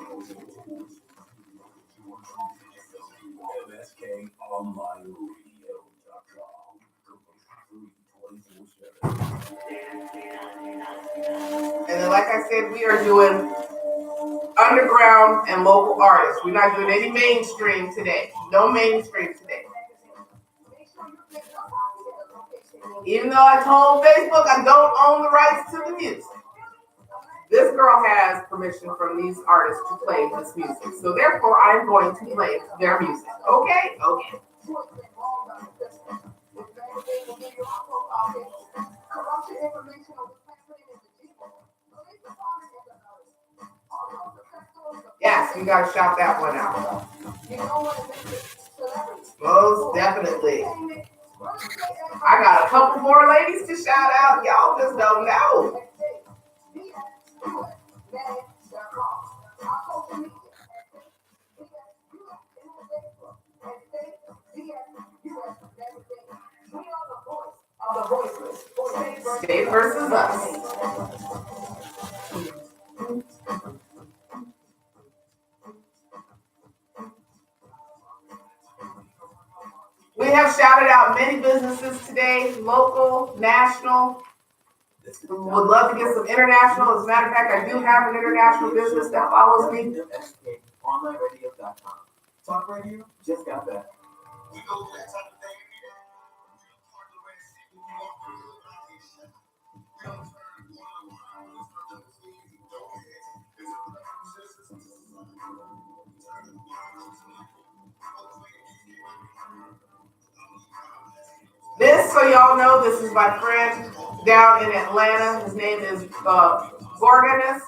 And then, like I said, we are doing underground and local artists. We're not doing any mainstream today. No mainstream today. Even though I told Facebook I don't own the rights to the music, this girl has permission from these artists to play this music. So therefore, I'm going to play their music. Okay? Okay. Corruption information on this president is illegal. Police department is a also success stories of Yes, we gotta shout that one out. you don't want to miss it. Celebrities. Most definitely. Entertainment, real estate, and I got a couple more ladies to shout out. Y'all just don't know. State versus us. We have shouted out many businesses today, local, national. Would love to get some international. As a matter of fact, I do have an international business that follows me. WSKOnlineradio.com. Talk radio just got better. This, so y'all know, this is my friend down in Atlanta. His name is Gorgonus.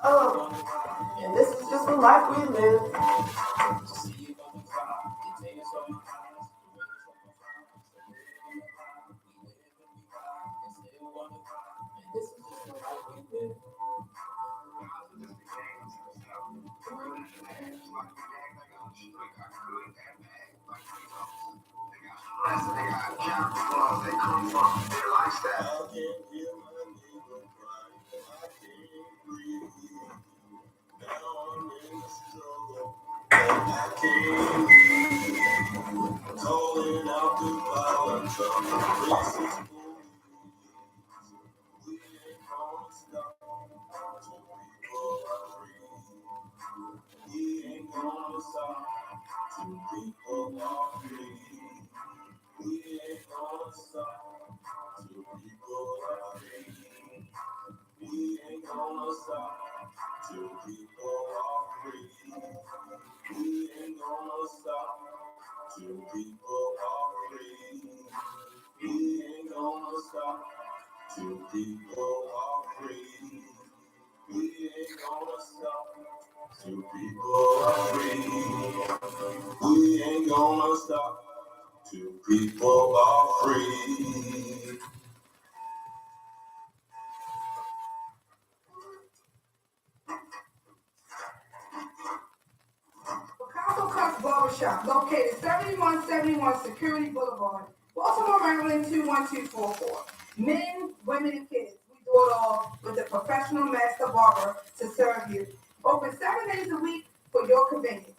Oh, and this is just the life we live. Calling out the violence of the racist we ain't gonna stop till people are free. We ain't gonna stop till people are free. We ain't gonna stop till people are free. We ain't gonna stop till people are free. We ain't gonna stop till people are free. We ain't gonna stop till people are free. We ain't gonna stop till people are free. We ain't gonna stop till people are free. Picasso Cuts Barbershop, located 7171 Security Boulevard, Baltimore, Maryland 21244. Men, women, and kids, we do it all with a professional master barber to serve you. Open 7 days a week for your convenience.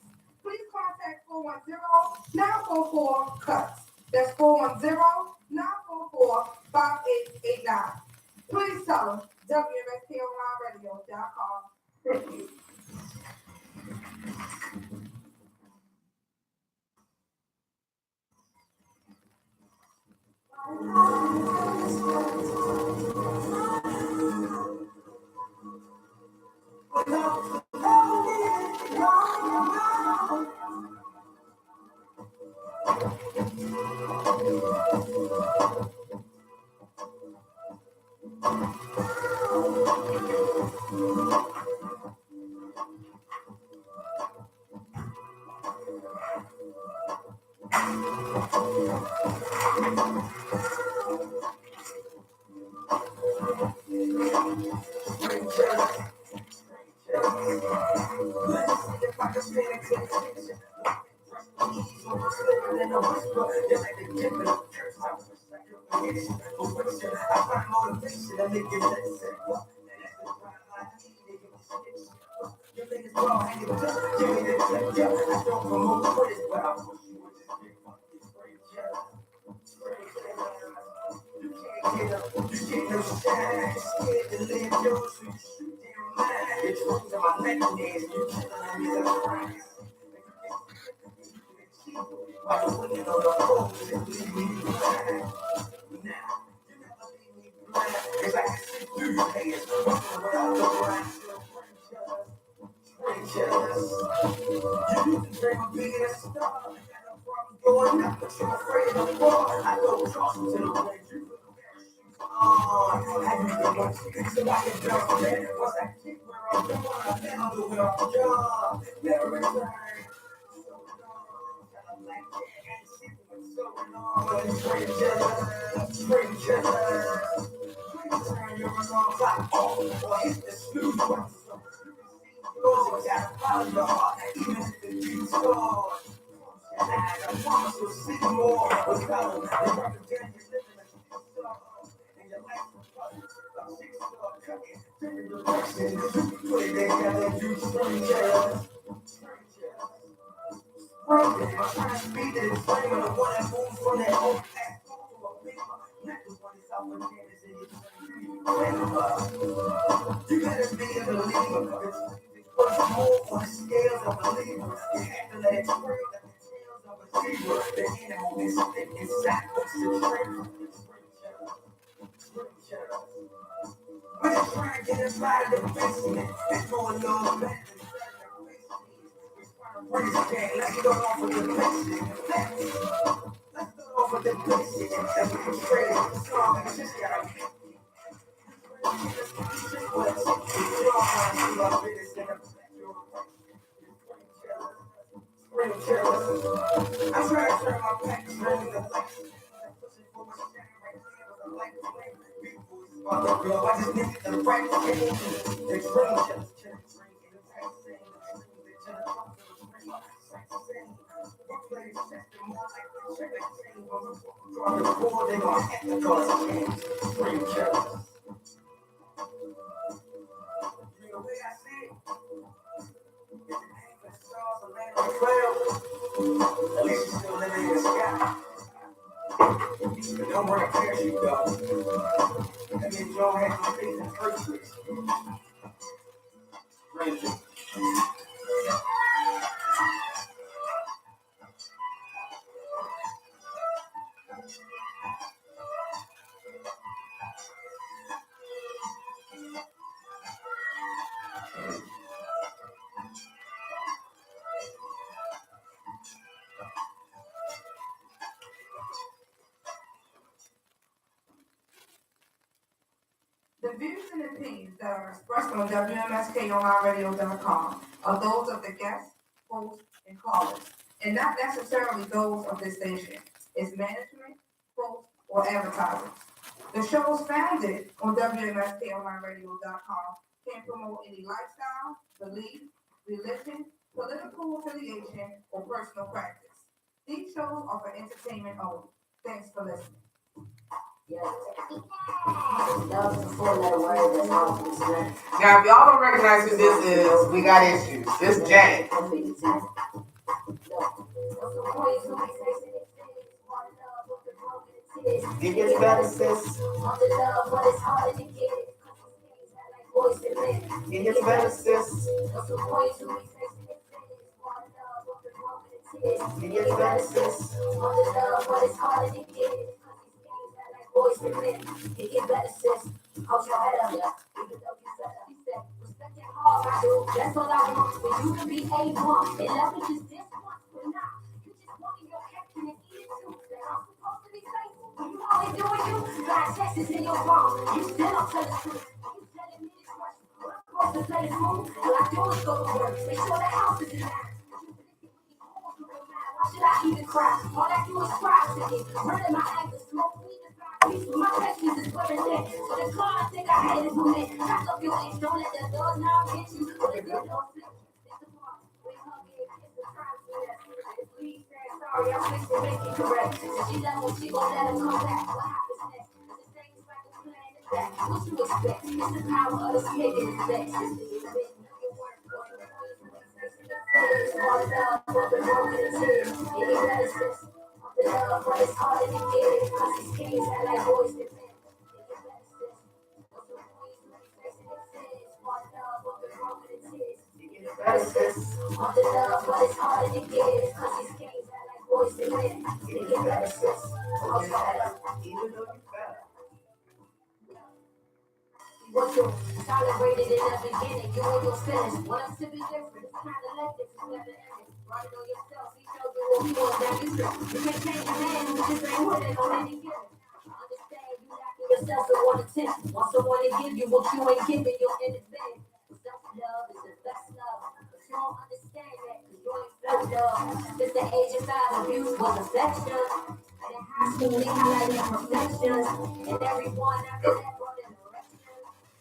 410-944-CUTS. That's 410-944-5889. Please tell them WMSKOnlineradio.com. Thank you. The views and opinions that are expressed on WMSKOnlineradio.com are those of the guests, hosts, and callers, and not necessarily those of this station, its management, hosts, or advertisers. The shows founded on WMSKOnlineradio.com can't promote any lifestyle, belief, religion, political affiliation, or personal practice. These shows are for entertainment only. Thanks for listening. Now, if y'all don't recognize who this is, we got issues. This Jay. It gets better, sis. It gets better, sis. It gets better, sis. It gets better, sis. Hold your head up, yeah. Even though you said he said, respect your heart, I do. That's all I want. For you to be A1. And let me just this once, but nah. You just wanting your captain and eat it too. That I'm supposed to be faithful. You always doing you. Got Texas in your phone. You still don't tell the truth. You telling me this question. I'm supposed to play the fool. All I do is go to work. Make sure the house is in line. Why should I even cry? All I do is cry to me. Running my anger, smoke weed and fly peace. My questions is wearing that. So the car I think I had is with it. Back up your ex, don't let the doors now get you. But the good Lord flip you. Stick apart. We hug it, kiss the crime to that. Please say sorry, I'm fixing to make it correct. If she love him, she gon' let him come back. What happens next? The things like the plan is that. What you expect? It's the power of the spirit is best. What you tolerated in the beginning, you and your feelings. Want us to be different, it's kind of like this, it's never ending. Running on yourself, he showed you what he wants, now you trip. You can't change a man who just ain't winning on any given. Understand you lacking yourself and want attention. Want someone to give you what you ain't giving, you're in his bed. Self-love is the best love, but you don't understand that, cause you ain't felt love. Since the age of 5, abuse was affection. And in high school, they highlighted perfections. And everyone after that brought an erection.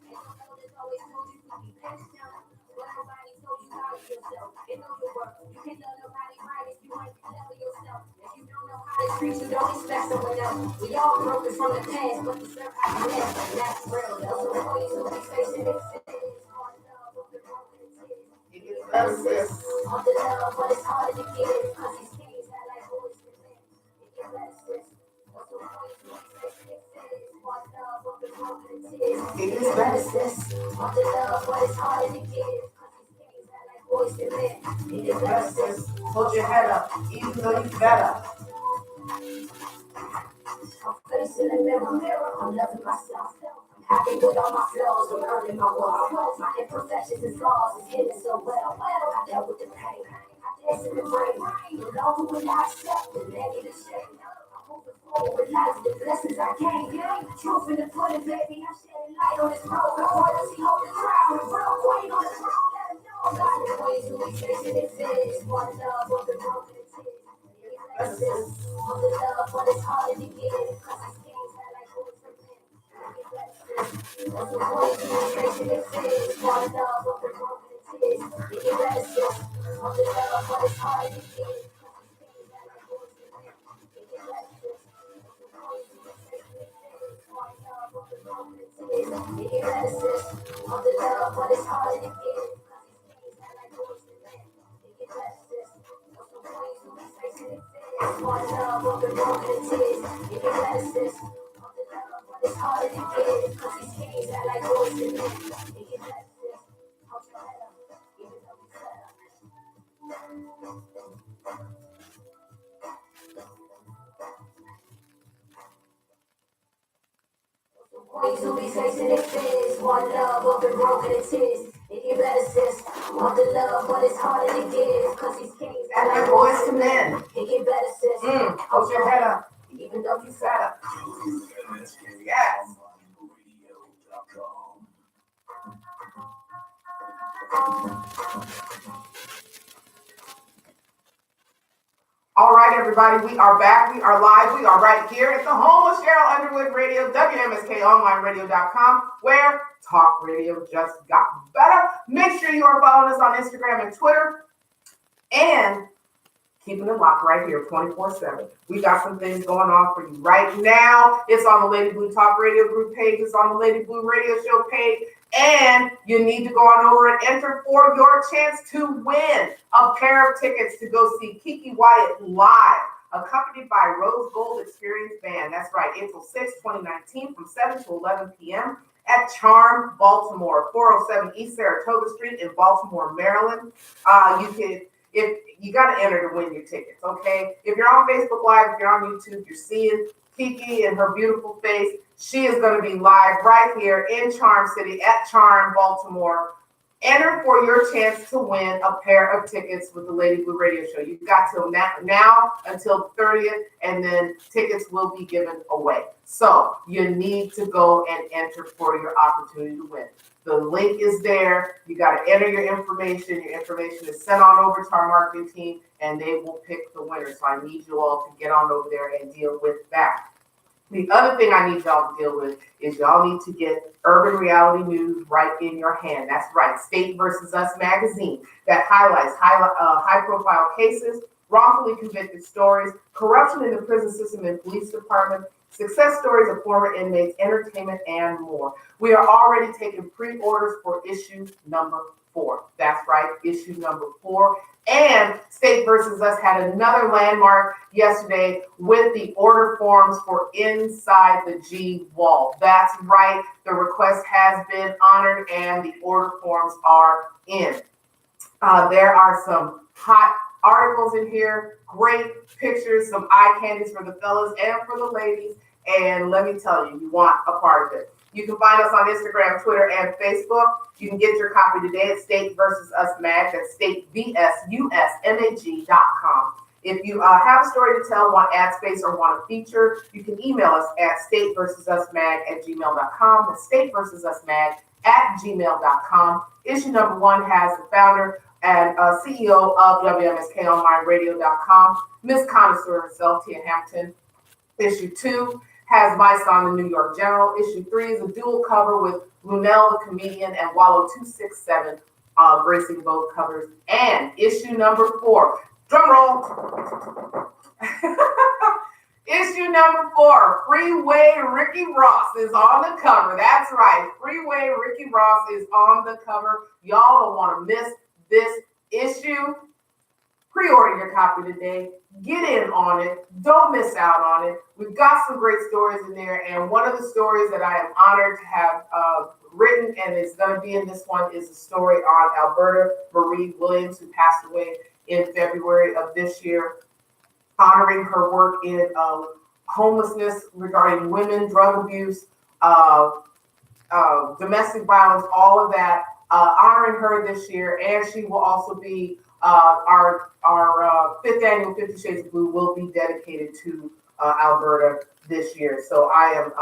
And your elders always told you to be patient. But nobody told you how to yourself. They know your work. You can't love nobody right if you ain't love yourself. If you don't know how to treat you, don't expect someone else. We all broken from the past, but the serve how you live. And that's real. Those are the boys who be facing it. It gets better, sis. On the love, but it's harder to get it. Cause these kings act like boys to men. It gets better, sis. Those are the boys who be facing it. One love, but the broken it is. It gets better, sis. On the love, but it's harder to get it. Cause these kings act like boys to men. It gets better, sis. Hold your head up, even though you better. I'm facing the mirror, I'm loving myself. Happy with all my flaws, I'm earning my worth. My imperfections and flaws is hidden so well. I dealt with the pain, I dance in the rain. No longer will I accept the negative shame. I'm moving forward with life, the blessings I gained. Truth in the pudding, baby, I'm shedding light on this road. The royalty hold the crown, the real queen on the throne. Let them know about the ways who we chasing it fits. One love, one the broken it is. On the love, but it's harder to get it. Cause these kings act like boys to men. That's the boys who be chasing it fits. One love, but the broken it is. It get better, sis. On the love, but it's harder to get it. Cause these kings act like boys to men. It get better, sis. That's the boys who be chasing it fits. One love, but the broken it is. It get better, sis. On the love, but it's harder to get it. Cause these kings act like boys to men. It get better, sis. That's the boys who be chasing it fits. One love, but the broken it is. It get better, sis. On the love, but it's harder to get it. Cause these kings act like boys to men. It get better, sis. Hold your head up, even though we set up. Boys who be chasing it fits. One love, but the broken it is. It get better, sis. Want the love, but it's harder to give. Cause these kings act like boys to men. It get better, sis. Hold your head up, even though you fed up. Yes. All right, everybody, we are back. We are live. We are right here at the home of Cheryl Underwood Radio, WMSKOnlineRadio.com, where talk radio just got better. Make sure you are following us on Instagram and Twitter. And keeping it locked right here 24/7. We got some things going on for you right now. It's on the Lady Blue Talk Radio group page. It's on the Lady Blue Radio Show page. And you need to go on over and enter for your chance to win a pair of tickets to go see Kiki Wyatt live, accompanied by Rose Gold Experience Band. That's right, April 6, 2019, from 7 to 11 p.m. at Charm, Baltimore, 407 East Saratoga Street in Baltimore, Maryland. If you got to enter to win your tickets, okay? If you're on Facebook Live, if you're on YouTube, you're seeing Kiki and her beautiful face. She is going to be live right here in Charm City at Charm, Baltimore. Enter for your chance to win a pair of tickets with the Lady Blue Radio Show. You've got till now until the 30th, and then tickets will be given away. So you need to go and enter for your opportunity to win. The link is there. You got to enter your information. Your information is sent on over to our marketing team, and they will pick the winner. So I need you all to get on over there and deal with that. The other thing I need y'all to deal with is y'all need to get urban reality news right in your hand. That's right, State versus Us magazine that highlights high-profile cases, wrongfully convicted stories, corruption in the prison system and police department, success stories of former inmates, entertainment, and more. We are already taking pre-orders for issue number 4. That's right, issue number 4. And State versus Us had another landmark yesterday with the order forms for Inside the G Wall. That's right, the request has been honored and the order forms are in. There are some hot articles in here, great pictures, some eye candies for the fellas and for the ladies. And let me tell you, you want a part of it. You can find us on Instagram, Twitter, and Facebook. You can get your copy today at State versus Us Mag. That's statevsusmag.com. If you have a story to tell, want ad space, or want a feature, you can email us at stateversususmag@gmail.com. That's stateversususmag@gmail.com. Issue number 1 has the founder and CEO of WMSKOnlineradio.com, Miss Connoisseur herself, Tia Hampton. Issue 2 has Vice on the New York General. Issue 3 is a dual cover with Lunel the comedian and Wallow 267 gracing both covers. And issue number 4, drum roll. Issue number 4, Freeway Ricky Ross is on the cover. That's right, Freeway Ricky Ross is on the cover. Y'all don't want to miss this issue. Pre-order your copy today. Get in on it. Don't miss out on it. We've got some great stories in there, and one of the stories that I am honored to have written and is going to be in this one is a story on Alberta Marie Williams, who passed away in February of this year, honoring her work in homelessness regarding women, drug abuse, domestic violence, all of that, honoring her this year. And she will also be our 5th annual 50 Shades of Blue will be dedicated to Alberta this year. So I am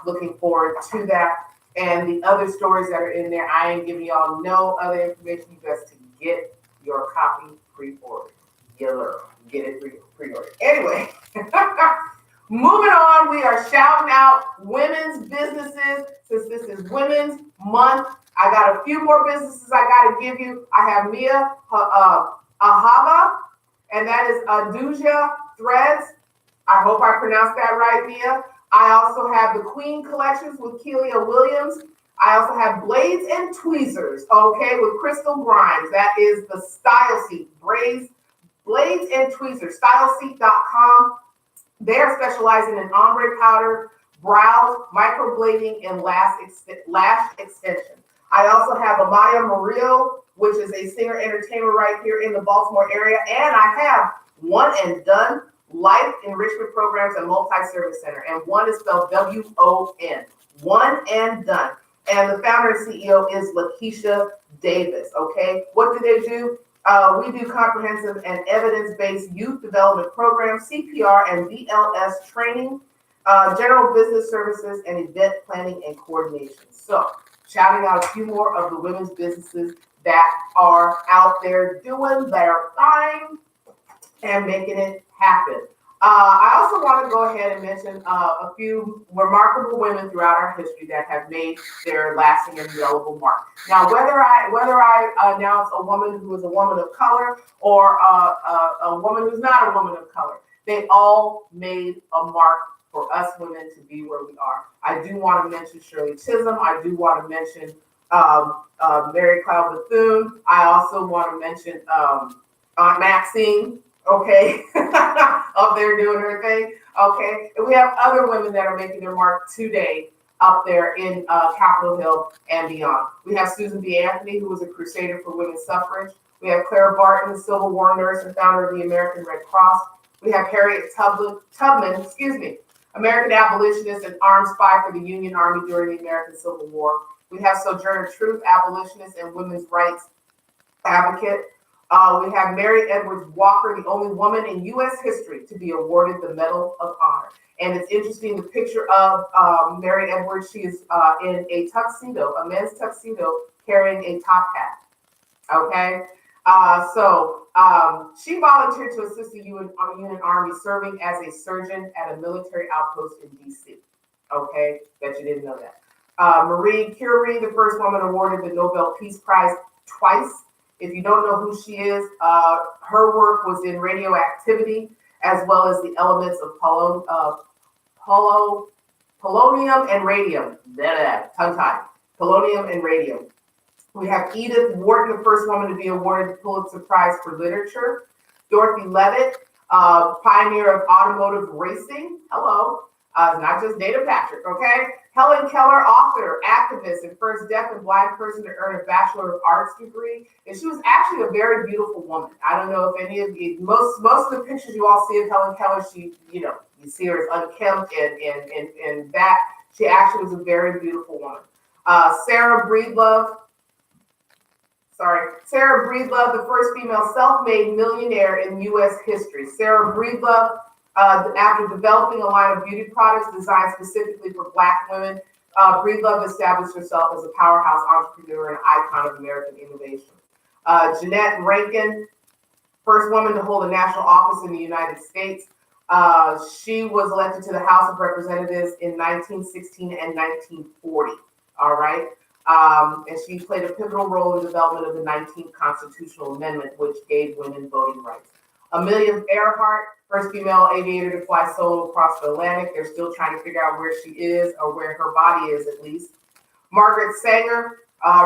looking forward to that. And the other stories that are in there, I ain't giving y'all no other information. You guys to get your copy pre-ordered. Get it pre-ordered. Anyway, moving on, we are shouting out women's businesses since this is Women's Month. I got a few more businesses I got to give you. I have Mia Ahava, and that is Aduja Threads. I hope I pronounced that right, Mia. I also have the Queen Collections with Kelia Williams. I also have Blades and Tweezers, okay, with Crystal Grimes. That is the Style Seat. Blades and Tweezers, styleseat.com. They're specializing in ombre powder, brows, microblading, and lash extension. I also have Amaya Murillo, which is a singer-entertainer right here in the Baltimore area. And I have One and Done Life Enrichment Programs and Multi-Service Center. And one is spelled W-O-N. One and Done. And the founder and CEO is Lakeisha Davis, okay? What do? We do comprehensive and evidence-based youth development programs, CPR and BLS training, general business services, and event planning and coordination. So, shouting out a few more of the women's businesses that are out there doing their thing and making it happen. I also want to go ahead and mention a few remarkable women throughout our history that have made their lasting and indelible mark. Now, whether I announce a woman who is a woman of color or a woman who's not a woman of color, they all made a mark for us women to be where we are. I do want to mention Shirley Chisholm. I do want to mention Mary Cloud Bethune. I also want to mention Aunt Maxine. Okay, up there doing her thing. Okay, and we have other women that are making their mark today up there in Capitol Hill and beyond. We have Susan B. Anthony, who was a crusader for women's suffrage. We have Clara Barton, the Civil War nurse and founder of the American Red Cross. We have Harriet Tubman, American abolitionist and armed spy for the Union Army during the American Civil War. We have Sojourner Truth, abolitionist and women's rights advocate. We have Mary Edwards Walker, the only woman in U.S. history to be awarded the Medal of Honor. And it's interesting, the picture of Mary Edwards, she is in a tuxedo, a men's tuxedo, carrying a top hat. Okay, she volunteered to assist the Union Army, serving as a surgeon at a military outpost in D.C. Okay, bet you didn't know that. Marie Curie, the first woman awarded the Nobel Peace Prize twice. If you don't know who she is, her work was in radioactivity as well as the elements of polonium and radium. Tongue-tied. Polonium and radium. We have Edith Wharton, the first woman to be awarded the Pulitzer Prize for Literature. Dorothy Levitt, pioneer of automotive racing. Hello. Not just Dana Patrick, okay? Helen Keller, author, activist, and first deaf and blind person to earn a Bachelor of Arts degree. And she was actually a very beautiful woman. I don't know if any of you, most of the pictures you all see of Helen Keller, she, you see her as unkempt and that. She actually was a very beautiful woman. Sarah Breedlove, the first female self-made millionaire in U.S. history. Sarah Breedlove, after developing a line of beauty products designed specifically for Black women, Breedlove established herself as a powerhouse entrepreneur and icon of American innovation. Jeanette Rankin, first woman to hold a national office in the United States. She was elected to the House of Representatives in 1916 and 1940. All right. And she played a pivotal role in the development of the 19th Constitutional Amendment, which gave women voting rights. Amelia Earhart, first female aviator to fly solo across the Atlantic. They're still trying to figure out where she is, or where her body is at least. Margaret Sanger,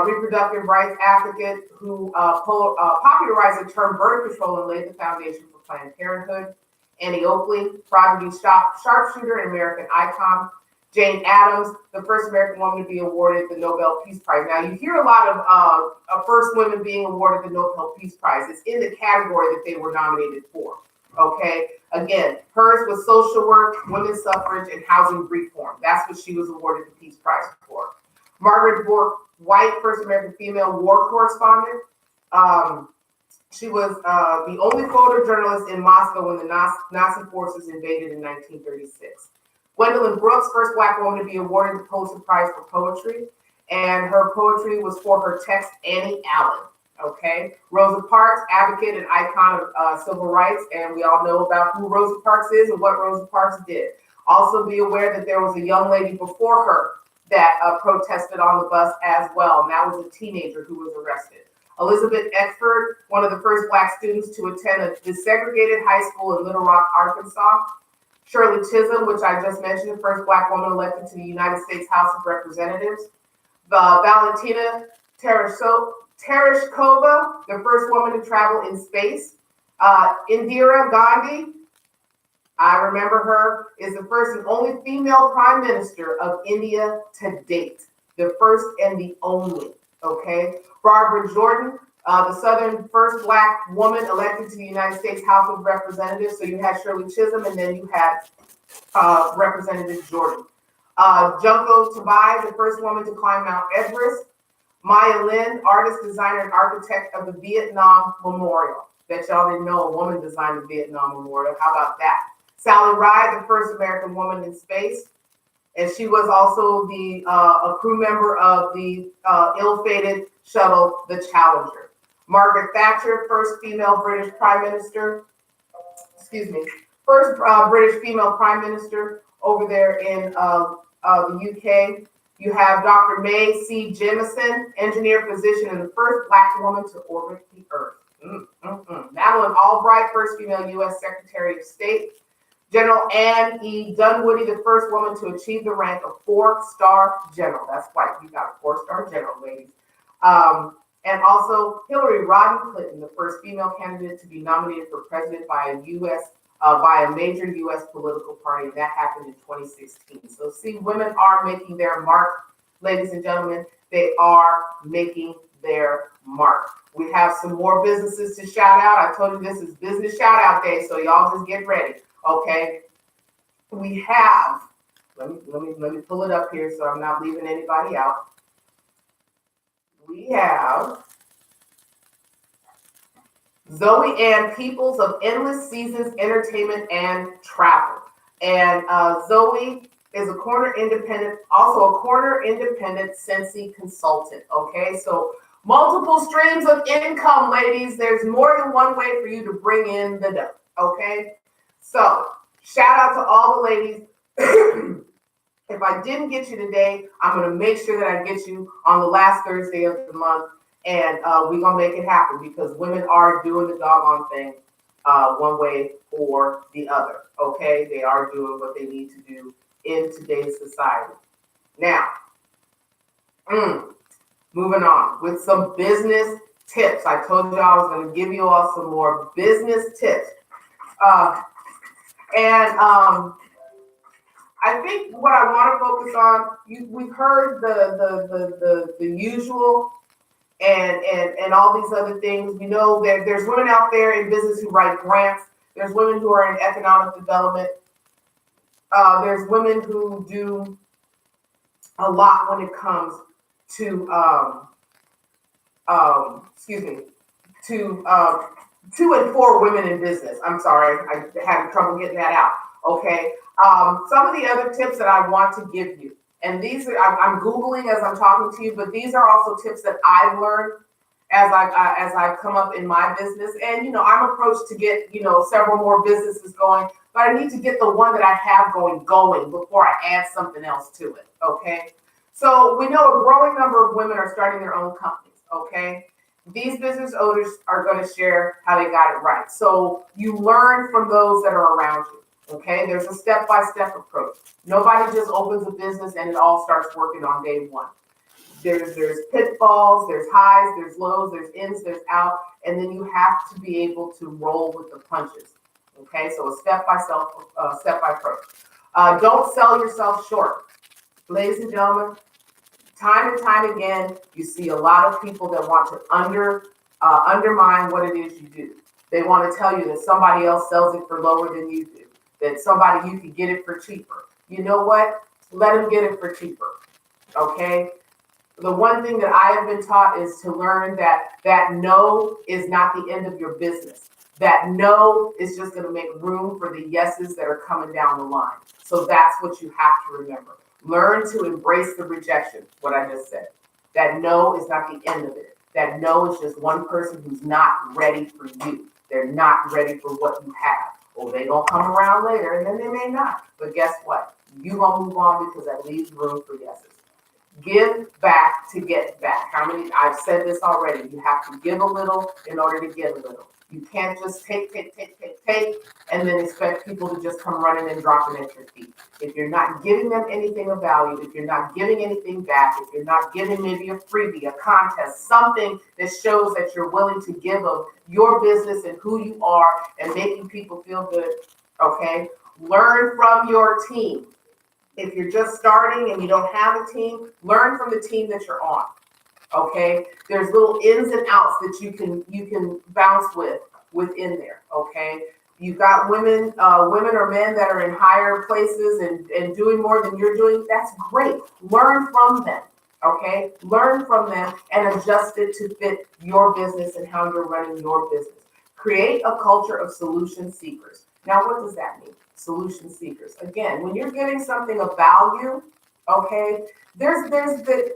reproductive rights advocate who popularized the term birth control and laid the foundation for Planned Parenthood. Annie Oakley, prodigy sharpshooter and American icon. Jane Addams, the first American woman to be awarded the Nobel Peace Prize. Now, you hear a lot of first women being awarded the Nobel Peace Prize. It's in the category that they were nominated for. Okay, again, hers was social work, women's suffrage, and housing reform. That's what she was awarded the Peace Prize for. Margaret Bork White, first American female war correspondent. She was the only photojournalist in Moscow when the Nazi forces invaded in 1936. Gwendolyn Brooks, first Black woman to be awarded the Pulitzer Prize for poetry, and her poetry was for her text Annie Allen. Okay, Rosa Parks, advocate and icon of civil rights, and we all know about who Rosa Parks is and what Rosa Parks did. Also, be aware that there was a young lady before her that protested on the bus as well, and that was a teenager who was arrested. Elizabeth Eckford, one of the first Black students to attend a desegregated high school in Little Rock, Arkansas. Shirley Chisholm, which I just mentioned, the first Black woman elected to the United States House of Representatives. Valentina Tereshkova, the first woman to travel in space. Indira Gandhi, I remember her, is the first and only female prime minister of India to date. The first and the only, okay? Barbara Jordan, the Southern first Black woman elected to the United States House of Representatives. So you had Shirley Chisholm, and then you had Representative Jordan. Junko Tabai, the first woman to climb Mount Everest. Maya Lin, artist, designer, and architect of the Vietnam Memorial. Bet y'all didn't know a woman designed the Vietnam Memorial. How about that? Sally Ride, the first American woman in space. And she was also a crew member of the ill-fated shuttle, the Challenger. Margaret Thatcher, first female British Prime Minister. first British female prime minister over there in the UK. You have Dr. Mae C. Jemison, engineer, physician, and the first Black woman to orbit the Earth. Madeleine Albright, first female U.S. Secretary of State. General Anne E. Dunwoody, the first woman to achieve the rank of 4-star general. That's right, you got a 4-star general, ladies. And also Hillary Rodham Clinton, the first female candidate to be nominated for president by a major U.S. political party. That happened in 2016. So see, women are making their mark, ladies and gentlemen. They are making their mark. We have some more businesses to shout out. I told you this is business shout out day, so y'all just get ready. Okay, we have, let me pull it up here so I'm not leaving anybody out. We have Zoe Ann Peoples of Endless Seasons Entertainment and Travel. And Zoe is a corner independent Sensi consultant. Okay, so multiple streams of income, ladies. There's more than one way for you to bring in the dough. Okay. So, shout out to all the ladies. If I didn't get you today, I'm going to make sure that I get you on the last Thursday of the month. And we're going to make it happen because women are doing the doggone thing one way or the other. Okay? They are doing what they need to do in today's society. Now, moving on with some business tips. I told you I was going to give you all some more business tips. I think what I want to focus on, we've heard the usual and all these other things. We know that there's women out there in business who write grants. There's women who are in economic development. There's women who do a lot when it comes to to and for women in business. I'm sorry, I had trouble getting that out. Okay. Some of the other tips that I want to give you, and these are, I'm Googling as I'm talking to you, but these are also tips that I've learned as I've come up in my business. And, you know, I'm approached to get, you know, several more businesses going, but I need to get the one that I have going before I add something else to it. Okay. So we know a growing number of women are starting their own companies. Okay. These business owners are going to share how they got it right. So you learn from those that are around you. Okay, there's a step-by-step approach. Nobody just opens a business and it all starts working on day one. There's pitfalls, there's highs, there's lows, there's ins, there's out, and then you have to be able to roll with the punches. Okay, so a step-by approach. Don't sell yourself short. Ladies and gentlemen, time and time again, you see a lot of people that want to undermine what it is you do. They want to tell you that somebody else sells it for lower than you do, that somebody, you can get it for cheaper. You know what? Let them get it for cheaper. Okay? The one thing that I have been taught is to learn that no is not the end of your business. That no is just going to make room for the yeses that are coming down the line. So that's what you have to remember. Learn to embrace the rejection, what I just said. That no is not the end of it. That no is just one person who's not ready for you. They're not ready for what you have. Or they gonna come around later, and then they may not. But guess what? You gonna move on because that leaves room for yeses. Give back to get back. I've said this already. You have to give a little in order to get a little. You can't just take, and then expect people to just come running and dropping at your feet. If you're not giving them anything of value, if you're not giving anything back, if you're not giving maybe a freebie, a contest, something that shows that you're willing to give of your business and who you are and making people feel good, okay? Learn from your team. If you're just starting and you don't have a team, learn from the team that you're on. Okay, there's little ins and outs that you can bounce within there. Okay, you've got women or men that are in higher places and doing more than you're doing. That's great. Learn from them. Okay, learn from them and adjust it to fit your business and how you're running your business. Create a culture of solution seekers. Now, what does that mean? Solution seekers. Again, when you're giving something of value, okay, there's the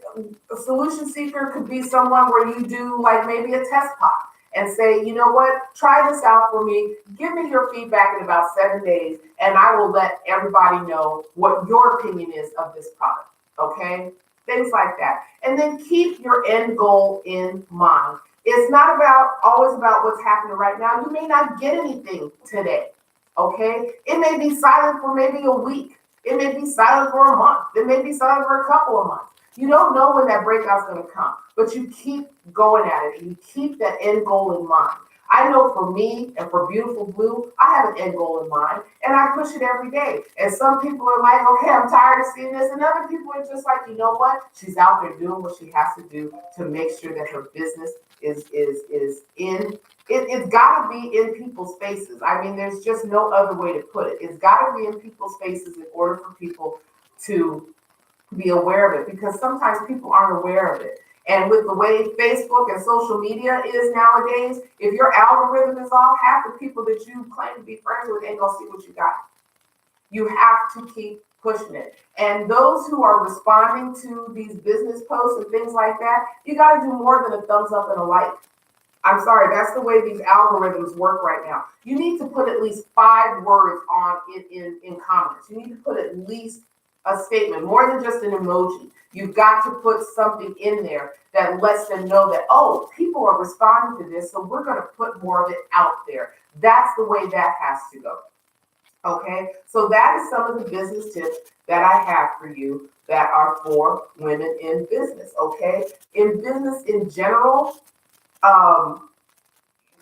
solution seeker could be someone where you do like maybe a test pot and say, you know what, try this out for me. Give me your feedback in about 7 days, and I will let everybody know what your opinion is of this product. Okay? Things like that. And then keep your end goal in mind. It's not always about what's happening right now. You may not get anything today. Okay? It may be silent for maybe a week. It may be silent for a month. It may be silent for a couple of months. You don't know when that breakout's going to come, but you keep going at it and you keep that end goal in mind. I know for me and for Beautiful Blue, I have an end goal in mind and I push it every day. And some people are like, okay, I'm tired of seeing this. And other people are just like, you know what? She's out there doing what she has to do to make sure that her business is in. It's got to be in people's faces. I mean, there's just no other way to put it. It's got to be in people's faces in order for people to be aware of it, because sometimes people aren't aware of it. And with the way Facebook and social media is nowadays, if your algorithm is off, half the people that you claim to be friends with ain't gonna see what you got. You have to keep pushing it. And those who are responding to these business posts and things like that, you got to do more than a thumbs up and a like. I'm sorry, that's the way these algorithms work right now. You need to put at least 5 words on it in comments. You need to put at least a statement, more than just an emoji. You've got to put something in there that lets them know that, oh, people are responding to this, so we're going to put more of it out there. That's the way that has to go. Okay, so that is some of the business tips that I have for you that are for women in business. Okay, in business in general,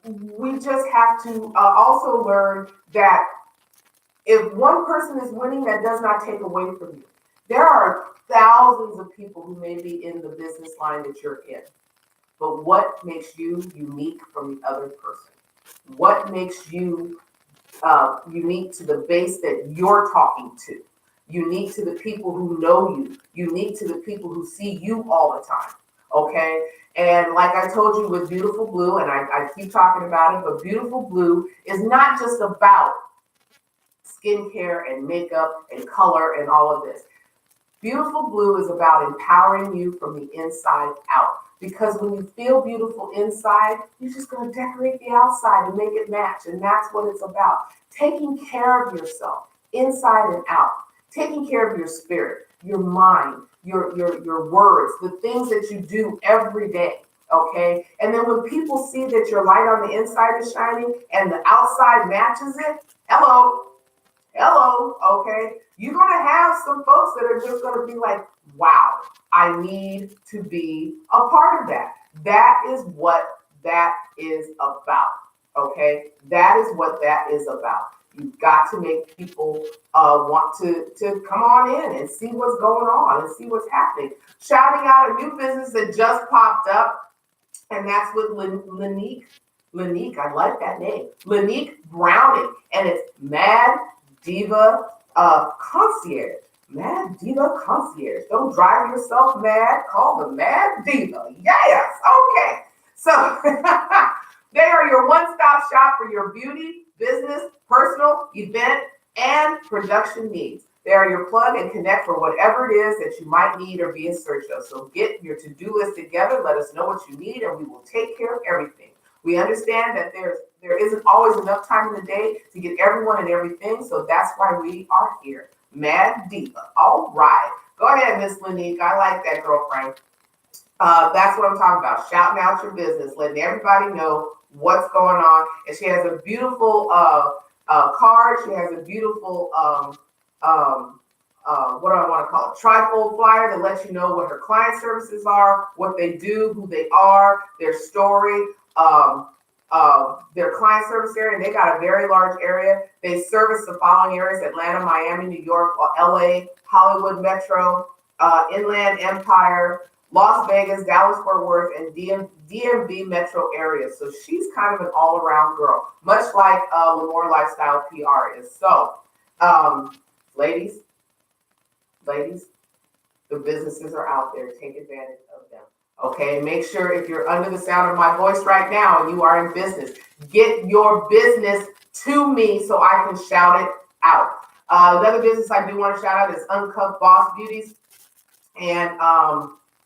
we just have to also learn that if one person is winning, that does not take away from you. There are thousands of people who may be in the business line that you're in, but what makes you unique from the other person? What makes you unique to the base that you're talking to, unique to the people who know you, unique to the people who see you all the time, okay? And like I told you with Beautiful Blue, and I keep talking about it, but Beautiful Blue is not just about skincare and makeup and color and all of this. Beautiful Blue is about empowering you from the inside out. Because when you feel beautiful inside, you're just going to decorate the outside and make it match. And that's what it's about. Taking care of yourself inside and out. Taking care of your spirit, your mind, your words, the things that you do every day. Okay. And then when people see that your light on the inside is shining and the outside matches it, hello, okay. You're going to have some folks that are just going to be like, wow, I need to be a part of that. That is what that is about. Okay. That is what that is about. You've got to make people want to come on in and see what's going on and see what's happening. Shouting out a new business that just popped up, and that's with Lanique. Lanique, I like that name. Lanique Browning, and it's Mad Diva Concierge. Mad Diva Concierge. Don't drive yourself mad. Call the Mad Diva. Yes. Okay. So they are your one-stop shop for your beauty, business, personal, event, and production needs. They are your plug and connect for whatever it is that you might need or be in search of. So get your to-do list together. Let us know what you need, and we will take care of everything. We understand that there isn't always enough time in the day to get everyone and everything, so that's why we are here. Mad Diva. All right. Go ahead, Miss Lanique. I like that, girlfriend. That's what I'm talking about. Shouting out your business, letting everybody know what's going on. And she has a beautiful card. She has a beautiful, what do I want to call it? Trifold flyer that lets you know what her client services are, what they do, who they are, their story, their client service area. And they got a very large area. They service the following areas: Atlanta, Miami, New York, LA, Hollywood Metro, Inland Empire, Las Vegas, Dallas-Fort Worth, and DMV metro areas. So she's kind of an all-around girl, much like L'Amour Lifestyle PR is. So, ladies, the businesses are out there. Take advantage of them. Okay, make sure if you're under the sound of my voice right now and you are in business, get your business to me so I can shout it out. Another business I do want to shout out is Uncuffed Boss Beauties. And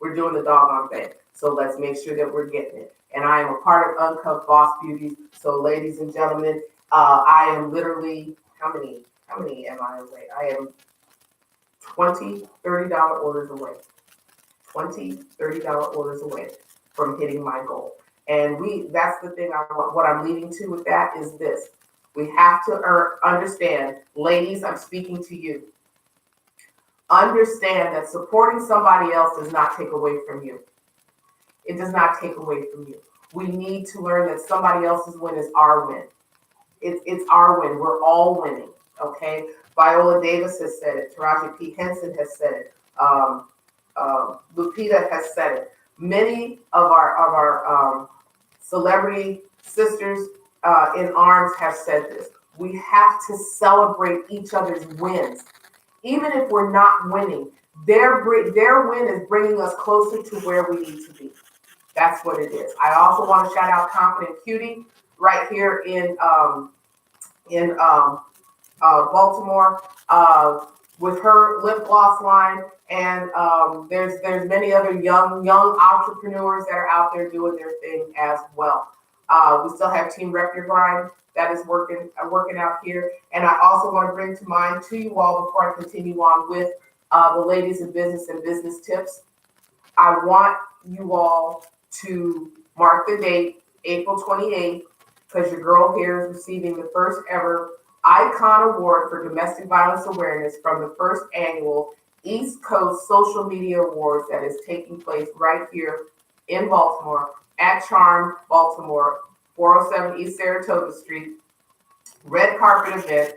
we're doing the doggone thing. So let's make sure that we're getting it. And I am a part of Uncut Boss Beauties. So ladies and gentlemen, I am literally, how many am I away? I am $20, $30 orders away. $20, $30 orders away from hitting my goal. And that's the thing what I'm leading to with that is this. We have to understand, ladies, I'm speaking to you. Understand that supporting somebody else does not take away from you. It does not take away from you. We need to learn that somebody else's win is our win. It's our win. We're all winning, okay? Viola Davis has said it. Taraji P. Henson has said it. Lupita has said it. Many of our celebrity sisters in arms have said this. We have to celebrate each other's wins. Even if we're not winning, their win is bringing us closer to where we need to be. That's what it is. I also want to shout out Confident Cutie right here in Baltimore with her lip gloss line. And there's many other young entrepreneurs that are out there doing their thing as well. We still have Team Rep Your Grind that is working out here. And I also want to bring to mind to you all before I continue on with the ladies in business and business tips. I want you all to mark the date, April 28th, because your girl here is receiving the first ever Icon Award for Domestic Violence Awareness from the first annual East Coast Social Media Awards that is taking place right here in Baltimore at Charm, Baltimore, 407 East Saratoga Street. Red carpet event.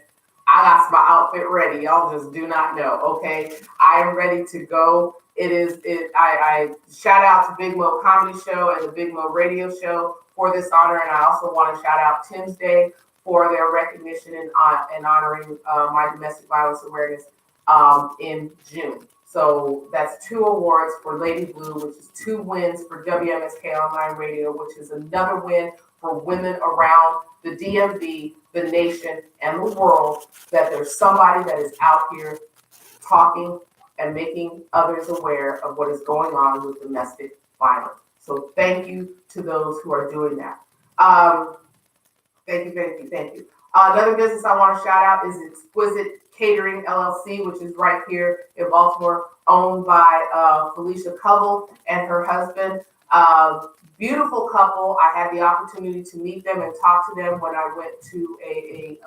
I got my outfit ready. Y'all just do not know, okay? I am ready to go. I shout out to Big Mo Comedy Show and the Big Mo Radio Show for this honor, and I also want to shout out Tim's Day for their recognition and honoring my domestic violence awareness in June. So that's 2 awards for Lady Blue, which is 2 wins for WMSK Online Radio, which is another win for women around the DMV, the nation, and the world, that there's somebody that is out here talking and making others aware of what is going on with domestic violence. So thank you to those who are doing that. Thank you. Another business I want to shout out is Exquisite Catering LLC, which is right here in Baltimore, owned by Felicia Covell and her husband. Beautiful couple. I had the opportunity to meet them and talk to them when I went to a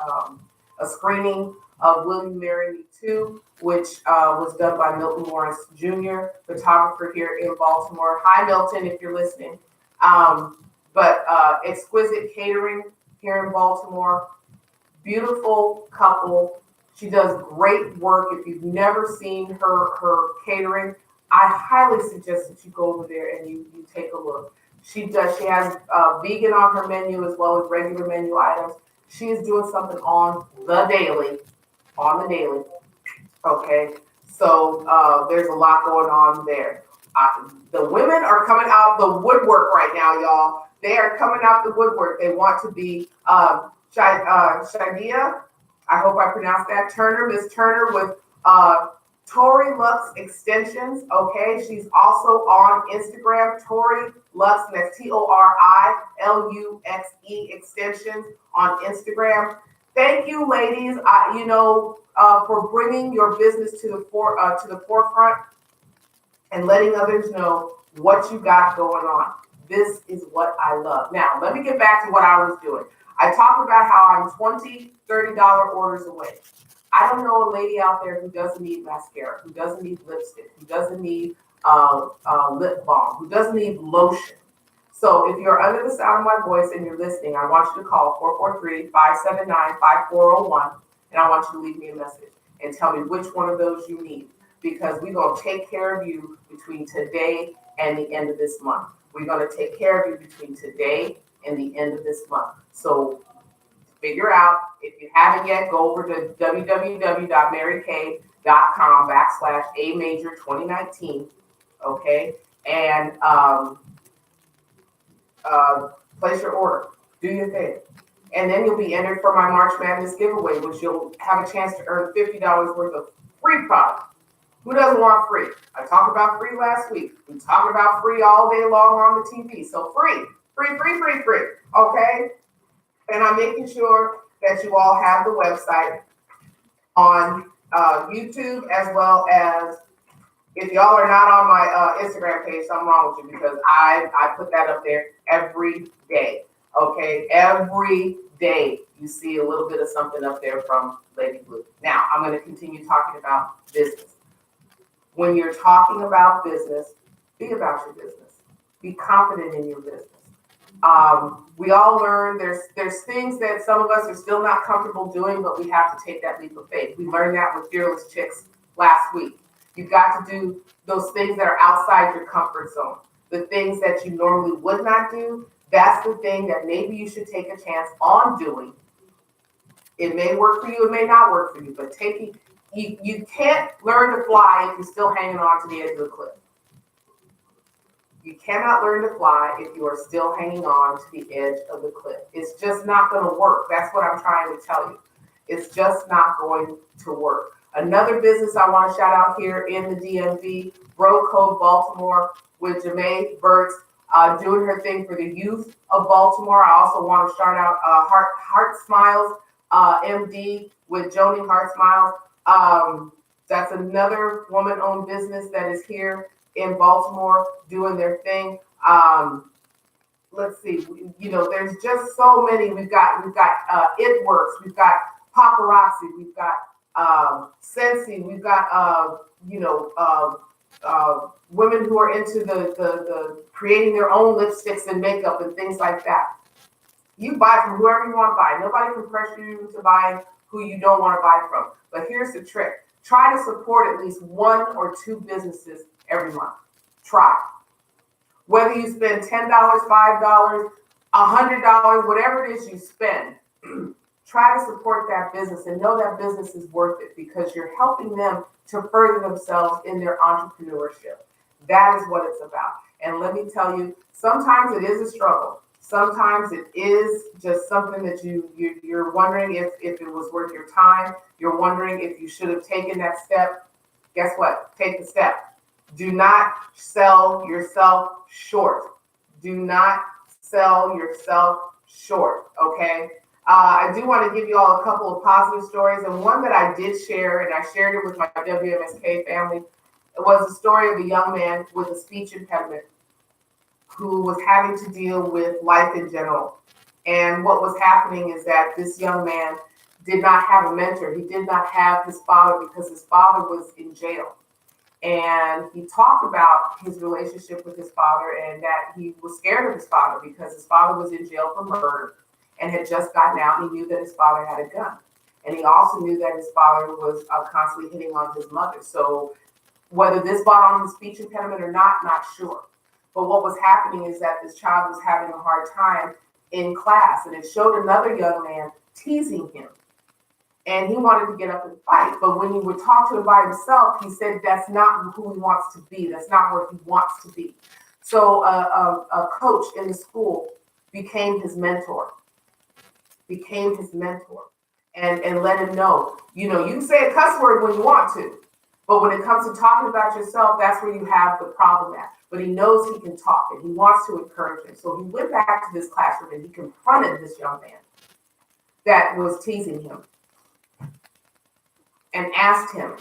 screening of Will You Marry Me Too, which was done by Milton Morris Jr., photographer here in Baltimore. Hi, Milton, if you're listening. But Exquisite Catering here in Baltimore. Beautiful couple. She does great work. If you've never seen her catering, I highly suggest that you go over there and you take a look. She has vegan on her menu as well as regular menu items. She is doing something on the daily. Okay, so there's a lot going on there. The women are coming out the woodwork right now, y'all. They are coming out the woodwork. They want to be Shadia, I hope I pronounced that, Turner, Miss Turner with Tori Lux Extensions, okay? She's also on Instagram, Tori Lux, and that's TORILUXE Extensions on Instagram. Thank you, ladies, for bringing your business to the forefront and letting others know what you got going on. This is what I love. Now, let me get back to what I was doing. I talked about how I'm $20, $30 orders away. I don't know a lady out there who doesn't need mascara, who doesn't need lipstick, who doesn't need lip balm, who doesn't need lotion. So if you're under the sound of my voice and you're listening, I want you to call 443-579-5401, and I want you to leave me a message and tell me which one of those you need, because we're going to take care of you between today and the end of this month. We're going to take care of you between today and the end of this month. So figure out, if you haven't yet, go over to www.marykay.com/amajor2019, okay? And place your order, do your thing. And then you'll be entered for my March Madness giveaway, which you'll have a chance to earn $50 worth of free product. Who doesn't want free? I talked about free last week. We talked about free all day long on the TV. So free. Okay? And I'm making sure that you all have the website on YouTube, as well as if y'all are not on my Instagram page, something wrong with you, because I put that up there every day. Okay, every day you see a little bit of something up there from Lady Blue. Now I'm going to continue talking about business. When you're talking about business, be about your business. Be confident in your business. We all learn there's things that some of us are still not comfortable doing, but we have to take that leap of faith. We learned that with Fearless Chicks last week. You've got to do those things that are outside your comfort zone. The things that you normally would not do, that's the thing that maybe you should take a chance on doing. It may work for you, it may not work for you, but you can't learn to fly if you're still hanging on to the edge of the cliff. You cannot learn to fly if you are still hanging on to the edge of the cliff. It's just not going to work. That's what I'm trying to tell you. It's just not going to work. Another business I want to shout out here in the DMV, Bro Code Baltimore, with Jamae Burtz doing her thing for the youth of Baltimore. I also want to shout out Heart Smiles MD with Joni Heart Smiles. That's another woman-owned business that is here in Baltimore doing their thing. Let's see, there's just so many. We've got It Works, we've got Paparazzi, we've got Scentsy, we've got women who are into the creating their own lipsticks and makeup and things like that. You buy from whoever you want to buy. Nobody can pressure you to buy who you don't want to buy from. But here's the trick. Try to support at least one or two businesses every month. Try. Whether you spend $10, $5, $100, whatever it is you spend, try to support that business and know that business is worth it, because you're helping them to further themselves in their entrepreneurship. That is what it's about. And let me tell you, sometimes it is a struggle. Sometimes it is just something that you're wondering if it was worth your time. You're wondering if you should have taken that step. Guess what? Take the step. Do not sell yourself short. Do not sell yourself short, okay? I do want to give you all a couple of positive stories, and one that I did share, and I shared it with my WMSK family. It was a story of a young man with a speech impediment who was having to deal with life in general. And what was happening is that this young man did not have a mentor. He did not have his father because his father was in jail. And he talked about his relationship with his father and that he was scared of his father because his father was in jail for murder and had just gotten out. And he knew that his father had a gun. And he also knew that his father was constantly hitting on his mother. So whether this brought on his speech impediment or not sure. But what was happening is that this child was having a hard time in class, and it showed another young man teasing him. And he wanted to get up and fight. But when he would talk to him by himself, he said that's not who he wants to be. That's not where he wants to be. So a coach in the school became his mentor. And let him know, you can say a cuss word when you want to. But when it comes to talking about yourself, that's where you have the problem at. But he knows he can talk and he wants to encourage him. So he went back to this classroom and he confronted this young man that was teasing him and asked him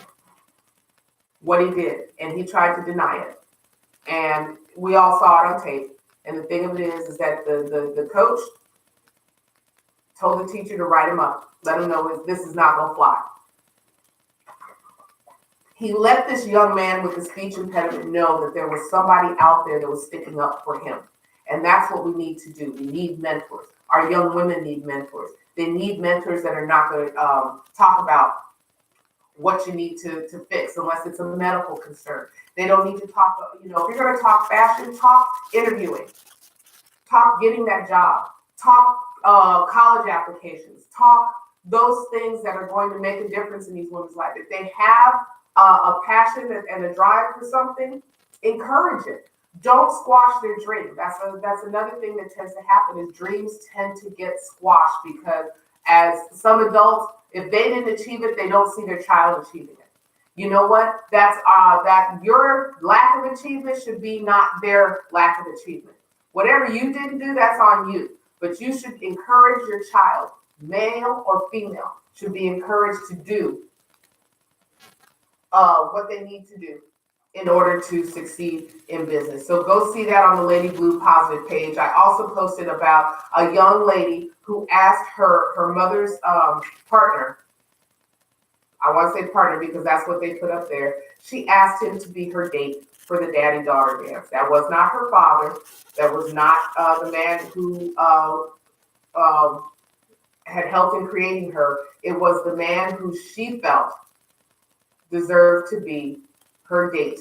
what he did. And he tried to deny it. And we all saw it on tape. And the thing of it is that the coach told the teacher to write him up, let him know this is not going to fly. He let this young man with the speech impediment know that there was somebody out there that was sticking up for him. And that's what we need to do. We need mentors. Our young women need mentors. They need mentors that are not going to talk about what you need to fix unless it's a medical concern. They don't need to talk, if you're going to talk fashion, talk interviewing, talk getting that job, talk college applications, talk those things that are going to make a difference in these women's life. If they have a passion and a drive for something, encourage it. Don't squash their dream. That's another thing that tends to happen is dreams tend to get squashed because as some adults, if they didn't achieve it, they don't see their child achieving it. you know what? That your lack of achievement should be not their lack of achievement. Whatever you didn't do, that's on you. But you should encourage your child, male or female, should be encouraged to do what they need to do in order to succeed in business. So go see that on the Lady Blue Positive page. I also posted about a young lady who asked her mother's partner. I want to say partner because that's what they put up there. She asked him to be her date for the daddy-daughter dance. That was not her father. That was not the man who had helped in creating her. It was the man who she felt deserved to be her date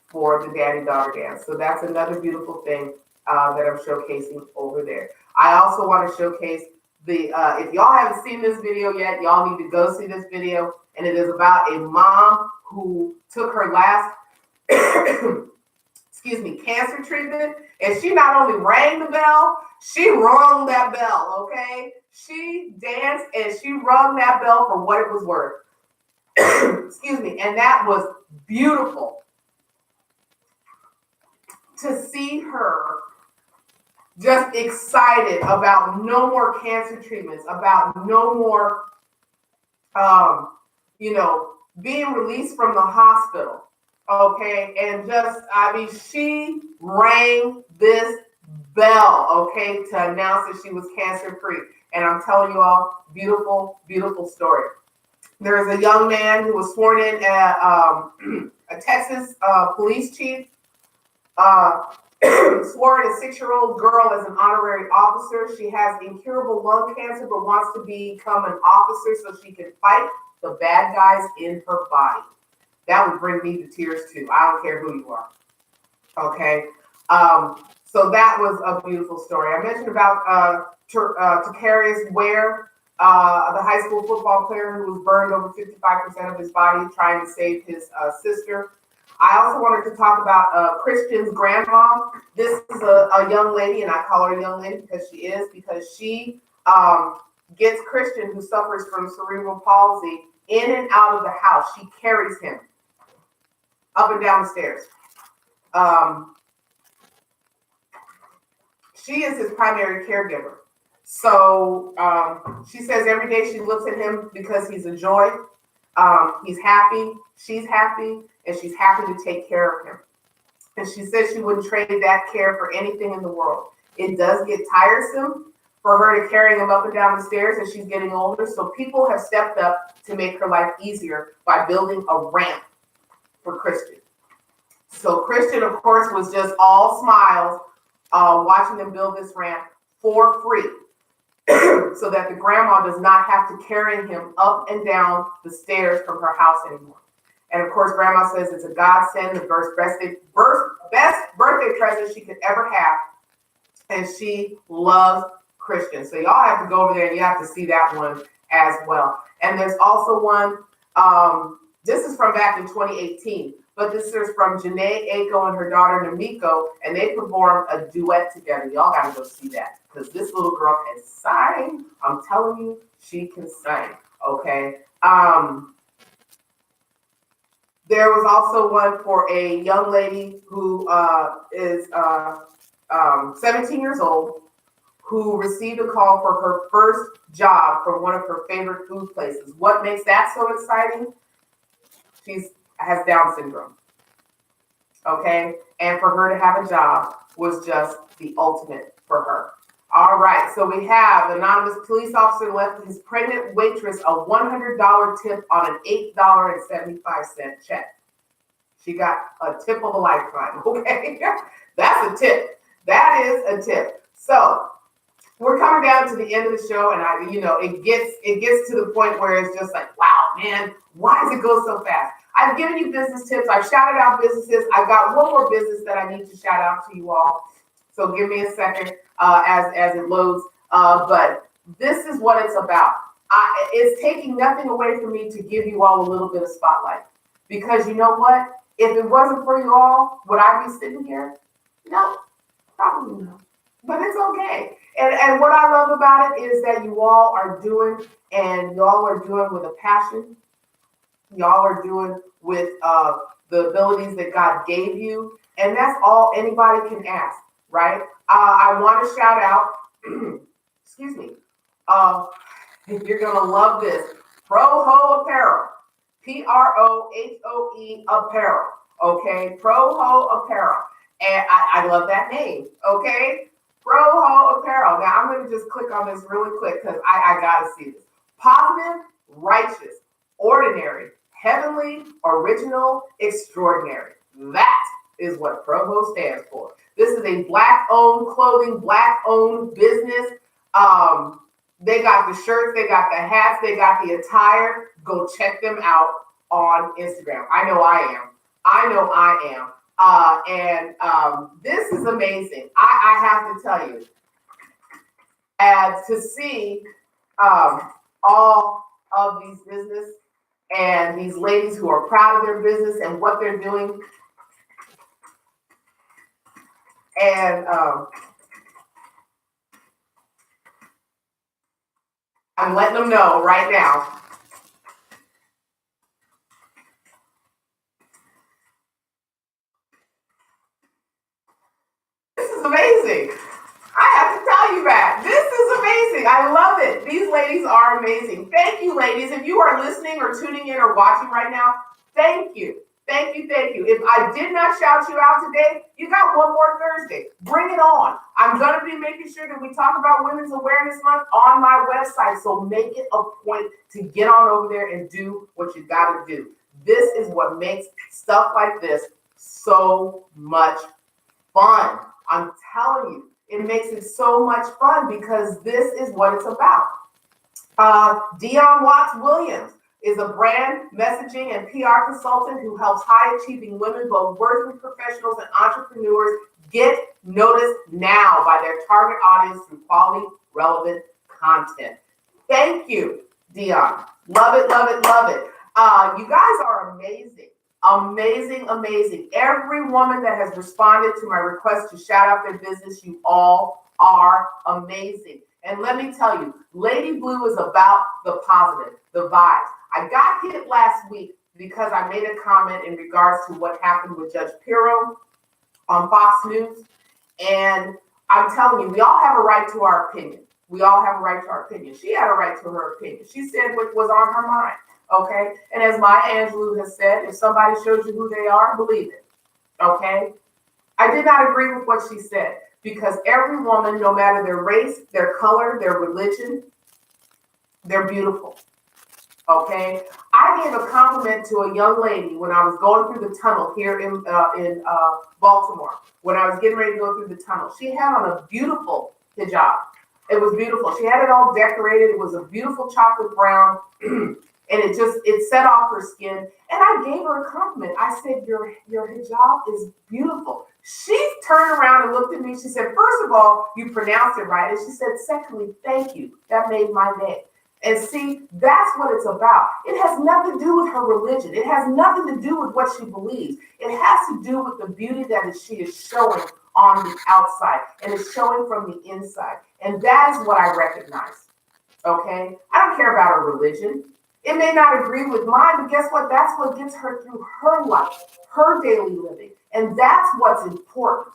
for the daddy-daughter dance. So that's another beautiful thing that I'm showcasing over there. I also want to showcase the, if y'all haven't seen this video yet, y'all need to go see this video. And it is about a mom who took her last, cancer treatment. And she not only rang the bell, she rung that bell, okay? She danced and she rung that bell for what it was worth. And that was beautiful to see her just excited about no more cancer treatments, about no more, being released from the hospital. Okay. And she rang this bell, okay, to announce that she was cancer free. And I'm telling you all, beautiful, beautiful story. There's a young man who was sworn in at a Texas police chief, swore at a 6-year-old girl as an honorary officer. She has incurable lung cancer, but wants to become an officer so she can fight the bad guys in her body. That would bring me to tears too. I don't care who you are. Okay. So that was a beautiful story. I mentioned about Takarius Ware, the high school football player who was burned over 55% of his body trying to save his sister. I also wanted to talk about Christian's grandma. This is a young lady, and I call her a young lady because she gets Christian, who suffers from cerebral palsy, in and out of the house. She carries him up and down the stairs. She is his primary caregiver. So she says every day she looks at him because he's a joy. He's happy, she's happy, and she's happy to take care of him. And she says she wouldn't trade that care for anything in the world. It does get tiresome for her to carry him up and down the stairs as she's getting older. So people have stepped up to make her life easier by building a ramp for Christian. So Christian, of course, was just all smiles watching them build this ramp for free. So that the grandma does not have to carry him up and down the stairs from her house anymore. And of course, grandma says it's a godsend, the best birthday present she could ever have. And she loves Christian. So y'all have to go over there and you have to see that one as well. And there's also one, this is from back in 2018, but this is from Janae Aiko and her daughter Namiko, and they performed a duet together. Y'all gotta go see that because this little girl can sing. I'm telling you, she can sing. Okay. There was also one for a young lady who is 17 years old, who received a call for her first job from one of her favorite food places. What makes that so exciting? She has Down syndrome. Okay. And for her to have a job was just the ultimate for her. All right. So we have anonymous police officer left his pregnant waitress a $100 tip on an $8.75 check. She got a tip of a lifetime. Okay. That's a tip. That is a tip. So we're coming down to the end of the show, and it gets to the point where it's just like, wow, man, why does it go so fast? I've given you business tips. I've shouted out businesses. I've got one more business that I need to shout out to you all. So give me a second as it loads. But this is what it's about. It's taking nothing away from me to give you all a little bit of spotlight. Because you know what? If it wasn't for you all, would I be sitting here? No, probably not. But it's okay. And what I love about it is that you all are doing, and y'all are doing with a passion. y'all are doing with the abilities that God gave you. And that's all anybody can ask, right? I want to shout out, excuse me, you're going to love this. Proho Apparel, Prohoe Apparel, okay? Proho Apparel. And I love that name, okay? Proho Apparel. Now I'm going to just click on this really quick because I got to see this. Positive, righteous, ordinary, heavenly, original, extraordinary. That is what Proho stands for. This is a Black-owned clothing, Black-owned business. They got the shirts, they got the hats, they got the attire. Go check them out on Instagram. I know I am. And this is amazing. I have to tell you, and to see all of these business and these ladies who are proud of their business and what they're doing. And I'm letting them know right now. This is amazing. I have to tell you that. This is amazing. I love it. These ladies are amazing. Thank you, ladies. If you are listening or tuning in or watching right now, thank you. Thank you, thank you. If I did not shout you out today, you got one more Thursday. Bring it on. I'm going to be making sure that we talk about Women's Awareness Month on my website. So make it a point to get on over there and do what you got to do. This is what makes stuff like this so much fun. I'm telling you, it makes it so much fun because this is what it's about. Dion Watts Williams is a brand messaging and PR consultant who helps high-achieving women, both working professionals and entrepreneurs, get noticed now by their target audience through quality, relevant content. Thank you, Dion. Love it, love it, love it. You guys are amazing. Amazing, amazing. Every woman that has responded to my request to shout out their business, you all are amazing. And let me tell you, Lady Blue is about the positive, the vibes. I got hit last week because I made a comment in regards to what happened with Judge Pirro on Fox News. And I'm telling you, we all have a right to our opinion. We all have a right to our opinion. She had a right to her opinion. She said what was on her mind. Okay. And as Maya Angelou has said, if somebody shows you who they are, believe it. Okay. I did not agree with what she said because every woman, no matter their race, their color, their religion, they're beautiful. Okay. I gave a compliment to a young lady when I was going through the tunnel here in Baltimore, when I was getting ready to go through the tunnel. She had on a beautiful hijab. It was beautiful. She had it all decorated. It was a beautiful chocolate brown. And it set off her skin. And I gave her a compliment. I said, your hijab is beautiful. She turned around and looked at me. She said, first of all, you pronounced it right. And she said, secondly, thank you. That made my day. And see, that's what it's about. It has nothing to do with her religion. It has nothing to do with what she believes. It has to do with the beauty that she is showing on the outside and is showing from the inside. And that is what I recognize. Okay? I don't care about her religion. It may not agree with mine, but guess what? That's what gets her through her life, her daily living. And that's what's important.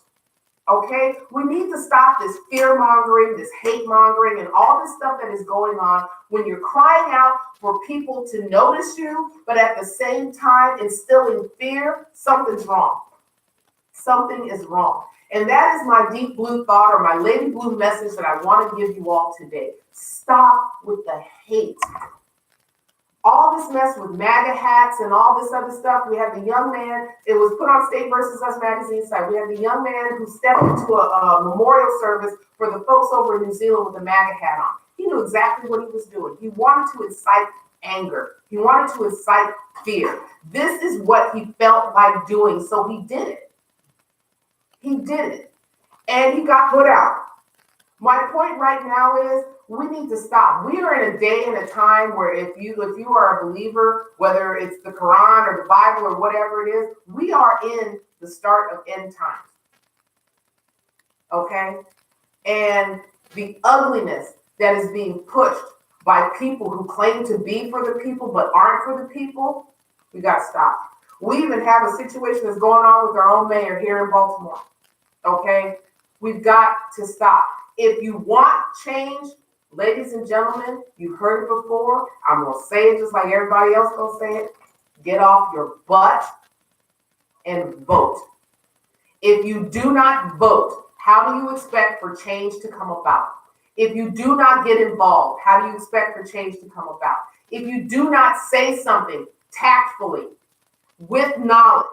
Okay? We need to stop this fear mongering, this hate mongering, and all this stuff that is going on when you're crying out for people to notice you, but at the same time instilling fear. Something's wrong. Something is wrong. And that is my deep blue thought or my lady blue message that I want to give you all today. Stop with the hate. All this mess with MAGA hats and all this other stuff. We had the young man, it was put on State versus Us magazine site. We had the young man who stepped into a memorial service for the folks over in New Zealand with a MAGA hat on. He knew exactly what he was doing. He wanted to incite anger. He wanted to incite fear. This is what he felt like doing, so he did it. He did it. And he got put out. My point right now is we need to stop. We are in a day and a time where if you are a believer, whether it's the Quran or the Bible or whatever it is, we are in the start of end times. Okay? And the ugliness that is being pushed by people who claim to be for the people but aren't for the people, We got to stop. We even have a situation that's going on with our own mayor here in Baltimore. Okay? We've got to stop. If you want change, ladies and gentlemen, you've heard it before. I'm going to say it just like everybody else going to say it. Get off your butt and vote. If you do not vote, how do you expect for change to come about? If you do not get involved, how do you expect for change to come about? If you do not say something tactfully, with knowledge,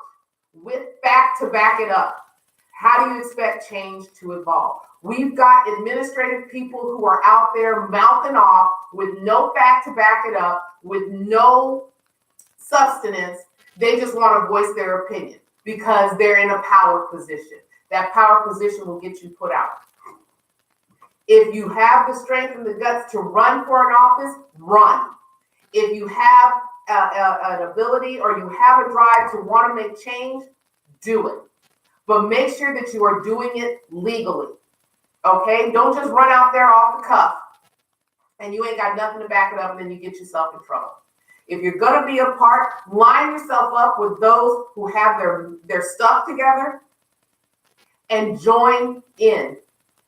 with fact to back it up, how do you expect change to evolve? We've got administrative people who are out there mouthing off with no fact to back it up, with no substance. They just want to voice their opinion because they're in a power position. That power position will get you put out. If you have the strength and the guts to run for an office, run. If you have an ability or you have a drive to want to make change, do it. But make sure that you are doing it legally. Okay? Don't just run out there off the cuff and you ain't got nothing to back it up and then you get yourself in trouble. If you're going to be a part, line yourself up with those who have their stuff together and join in.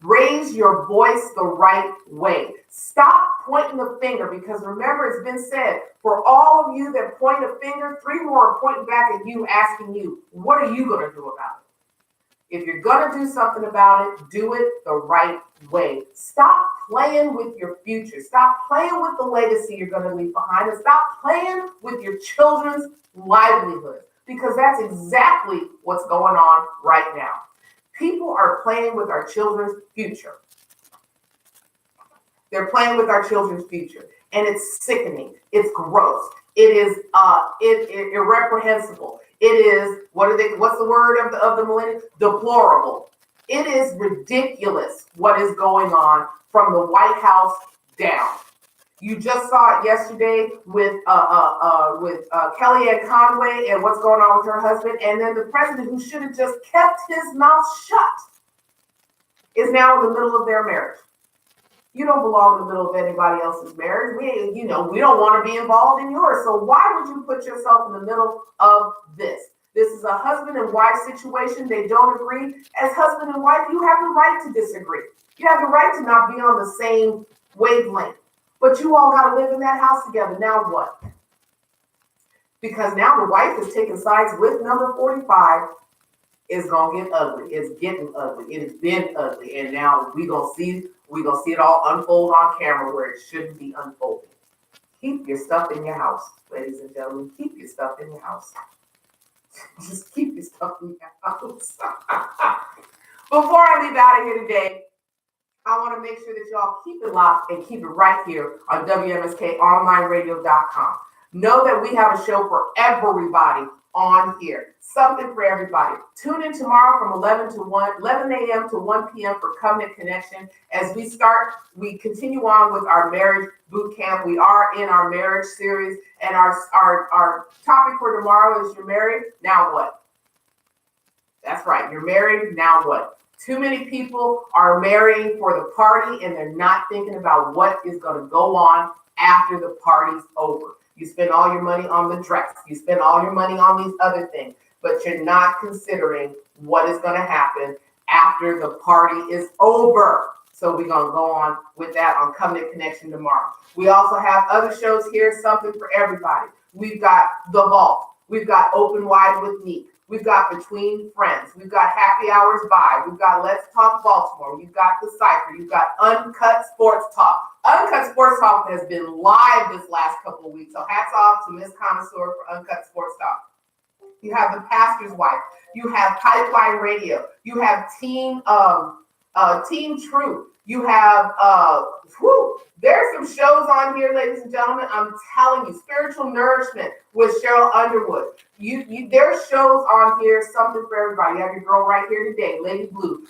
Raise your voice the right way. Stop pointing the finger, because remember, it's been said, for all of you that point a finger, 3 more are pointing back at you, asking you, what are you going to do about it? If you're going to do something about it, do it the right way. Stop playing with your future. Stop playing with the legacy you're going to leave behind, and stop playing with your children's livelihoods, because that's exactly what's going on right now. People are playing with our children's future. They're playing with our children's future, and it's sickening. It's gross. It is irreprehensible. It is, what's the word of the millennium? Deplorable. It is ridiculous what is going on from the White House down. You just saw it yesterday with Kellyanne Conway and what's going on with her husband, and then the president, who should have just kept his mouth shut, is now in the middle of their marriage. You don't belong in the middle of anybody else's marriage. We don't want to be involved in yours. So why would you put yourself in the middle of this? This is a husband and wife situation. They don't agree. As husband and wife, you have the right to disagree. You have the right to not be on the same wavelength. But you all got to live in that house together. Now what? Because now the wife is taking sides with number 45. It's going to get ugly. It's getting ugly. It has been ugly. And now we're going to see it all unfold on camera where it shouldn't be unfolding. Keep your stuff in your house, ladies and gentlemen. Keep your stuff in your house. Just keep your stuff in your house. Before I leave out of here today, I want to make sure that y'all keep it locked and keep it right here on WMSKOnlineRadio.com. Know that we have a show for everybody on here. Something for everybody. Tune in tomorrow from 11 a.m. to 1 p.m. for Covenant Connection. As we continue on with our marriage boot camp. We are in our marriage series, and our topic for tomorrow is: you're married, now what? That's right, you're married, now what? Too many people are marrying for the party, and they're not thinking about what is going to go on after the party's over. You spend all your money on the dress. You spend all your money on these other things, but you're not considering what is going to happen after the party is over. So we're going to go on with that on Covenant Connection tomorrow. We also have other shows here, something for everybody. We've got The Vault. We've got Open Wide with Neek. We've got Between Friends. We've got Happy Hours By. We've got Let's Talk Baltimore. We've got The Cypher. You've got Uncut Sports Talk. Uncut Sports Talk has been live this last couple of weeks. So hats off to Miss Connoisseur for Uncut Sports Talk. You have The Pastor's Wife. You have Pipeline Radio. You have Team Truth. You have, there's some shows on here, ladies and gentlemen. I'm telling you, Spiritual Nourishment with Cheryl Underwood. There's shows on here, something for everybody. You have your girl right here today, Lady Blue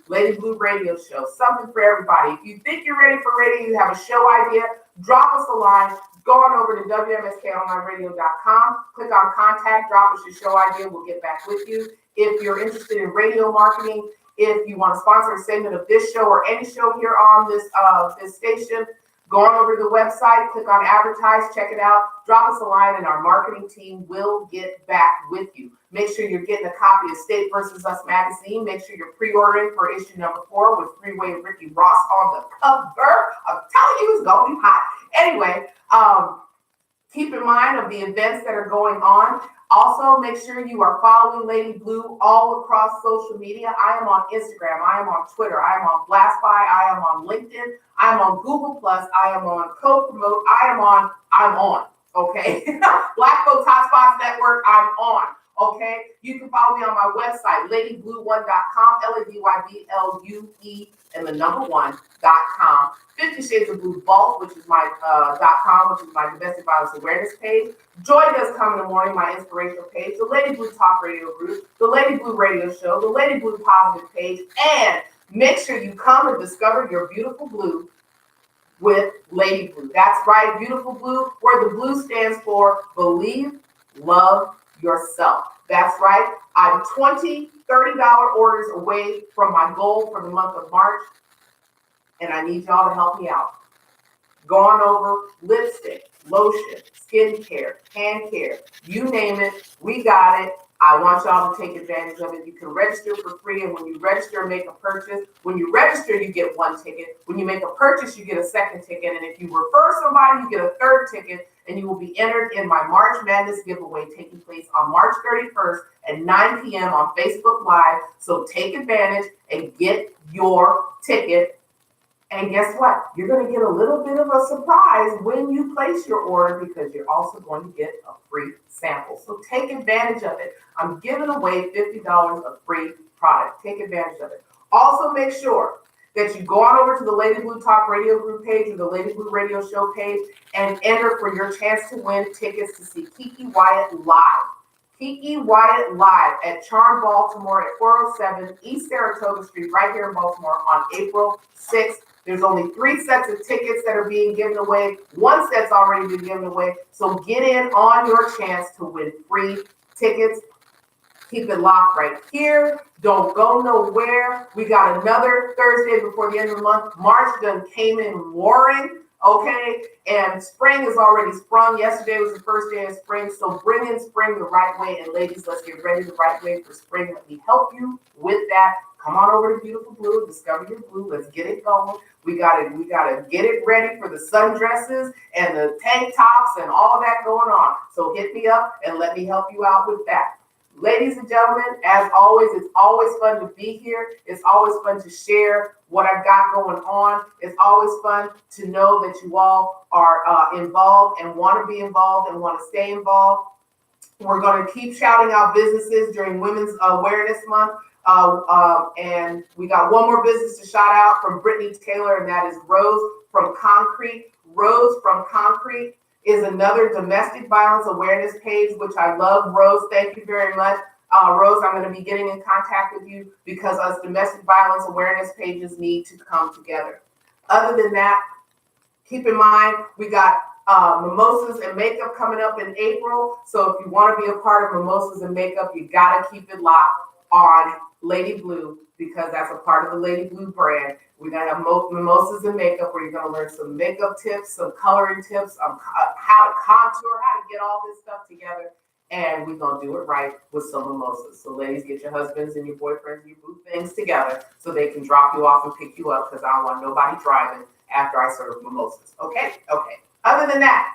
Radio Show, something for everybody. If you think you're ready for radio, you have a show idea, drop us a line. Go on over to WMSKOnlineRadio.com, click on contact, drop us your show idea. We'll get back with you. If you're interested in radio marketing, if you want to sponsor a segment of this show or any show here on this station, Go on over to the website, click on advertise, check it out, drop us a line, and our marketing team will get back with you. Make sure you're getting a copy of State vs. Us magazine. Make sure you're pre-ordering for issue number 4 with Freeway Ricky Ross on the cover. I'm telling you, it's gonna be hot. Anyway, keep in mind of the events that are going on. Also, make sure you are following Lady Blue all across social media. I am on Instagram. I am on Twitter. I am on BlastBuy. I am on LinkedIn. I am on Google+. I am on Co-Promote. I'm on, okay? Black Folks Hotspots Network, I'm on, okay? You can follow me on my website, ladyblue1.com, LADYBLUE, and the number 1.com. 50 Shades of Blue Vault, which is my .com, which is my domestic violence awareness page. Joy Does Come in the Morning, my inspirational page. The Lady Blue Talk Radio Group, the Lady Blue Radio Show, the Lady Blue Positive page, and make sure you come and discover your beautiful blue with Lady Blue. That's right, beautiful blue, where the blue stands for believe, love yourself. That's right. I'm $20, $30 orders away from my goal for the month of March, and I need y'all to help me out. Go on over, lipstick, lotion, skincare, hand care, you name it, we got it. I want y'all to take advantage of it. You can register for free, and when you register, make a purchase. When you register, you get 1 ticket. When you make a purchase, you get a 2nd ticket, and if you refer somebody, you get a 3rd ticket, and you will be entered in my March Madness giveaway taking place on March 31st at 9 p.m. on Facebook Live. So take advantage and get your ticket. And guess what? You're going to get a little bit of a surprise when you place your order, because you're also going to get a free sample. So take advantage of it. I'm giving away $50 of free product. Take advantage of it. Also, make sure that you go on over to the Lady Blue Talk Radio Group page or the Lady Blue Radio Show page and enter for your chance to win tickets to see Kiki Wyatt live. Kiki Wyatt live at Charm Baltimore at 407 East Saratoga Street, right here in Baltimore on April 6th. There's only 3 sets of tickets that are being given away. 1 set's already been given away. So get in on your chance to win free tickets. Keep it locked right here. Don't go nowhere. We got another Thursday before the end of the month. March done came in roaring, okay? And spring is already sprung. Yesterday was the first day of spring. So bring in spring the right way. And ladies, let's get ready the right way for spring. Let me help you with that. Come on over to Beautiful Blue, discover your blue. Let's get it going. We gotta get it ready for the sundresses and the tank tops and all of that going on. So hit me up and let me help you out with that. Ladies and gentlemen, as always, it's always fun to be here. It's always fun to share what I've got going on. It's always fun to know that you all are involved and want to be involved and want to stay involved. We're going to keep shouting out businesses during Women's Awareness Month. And we got one more business to shout out from Brittany Taylor, and that is Rose from Concrete. Rose from Concrete is another domestic violence awareness page, which I love. Rose, thank you very much. Rose, I'm going to be getting in contact with you because us domestic violence awareness pages need to come together. Other than that, keep in mind, we got Mimosas and Makeup coming up in April. So if you want to be a part of Mimosas and Makeup, you got to keep it locked on Lady Blue, because that's a part of the Lady Blue brand. We're going to have Mimosas and Makeup, where you're going to learn some makeup tips, some coloring tips, how to contour, how to get all this stuff together. And we're going to do it right with some mimosas. So ladies, get your husbands and your boyfriends and your boo things together so they can drop you off and pick you up, because I don't want nobody driving after I serve mimosas. Okay? Okay. Other than that,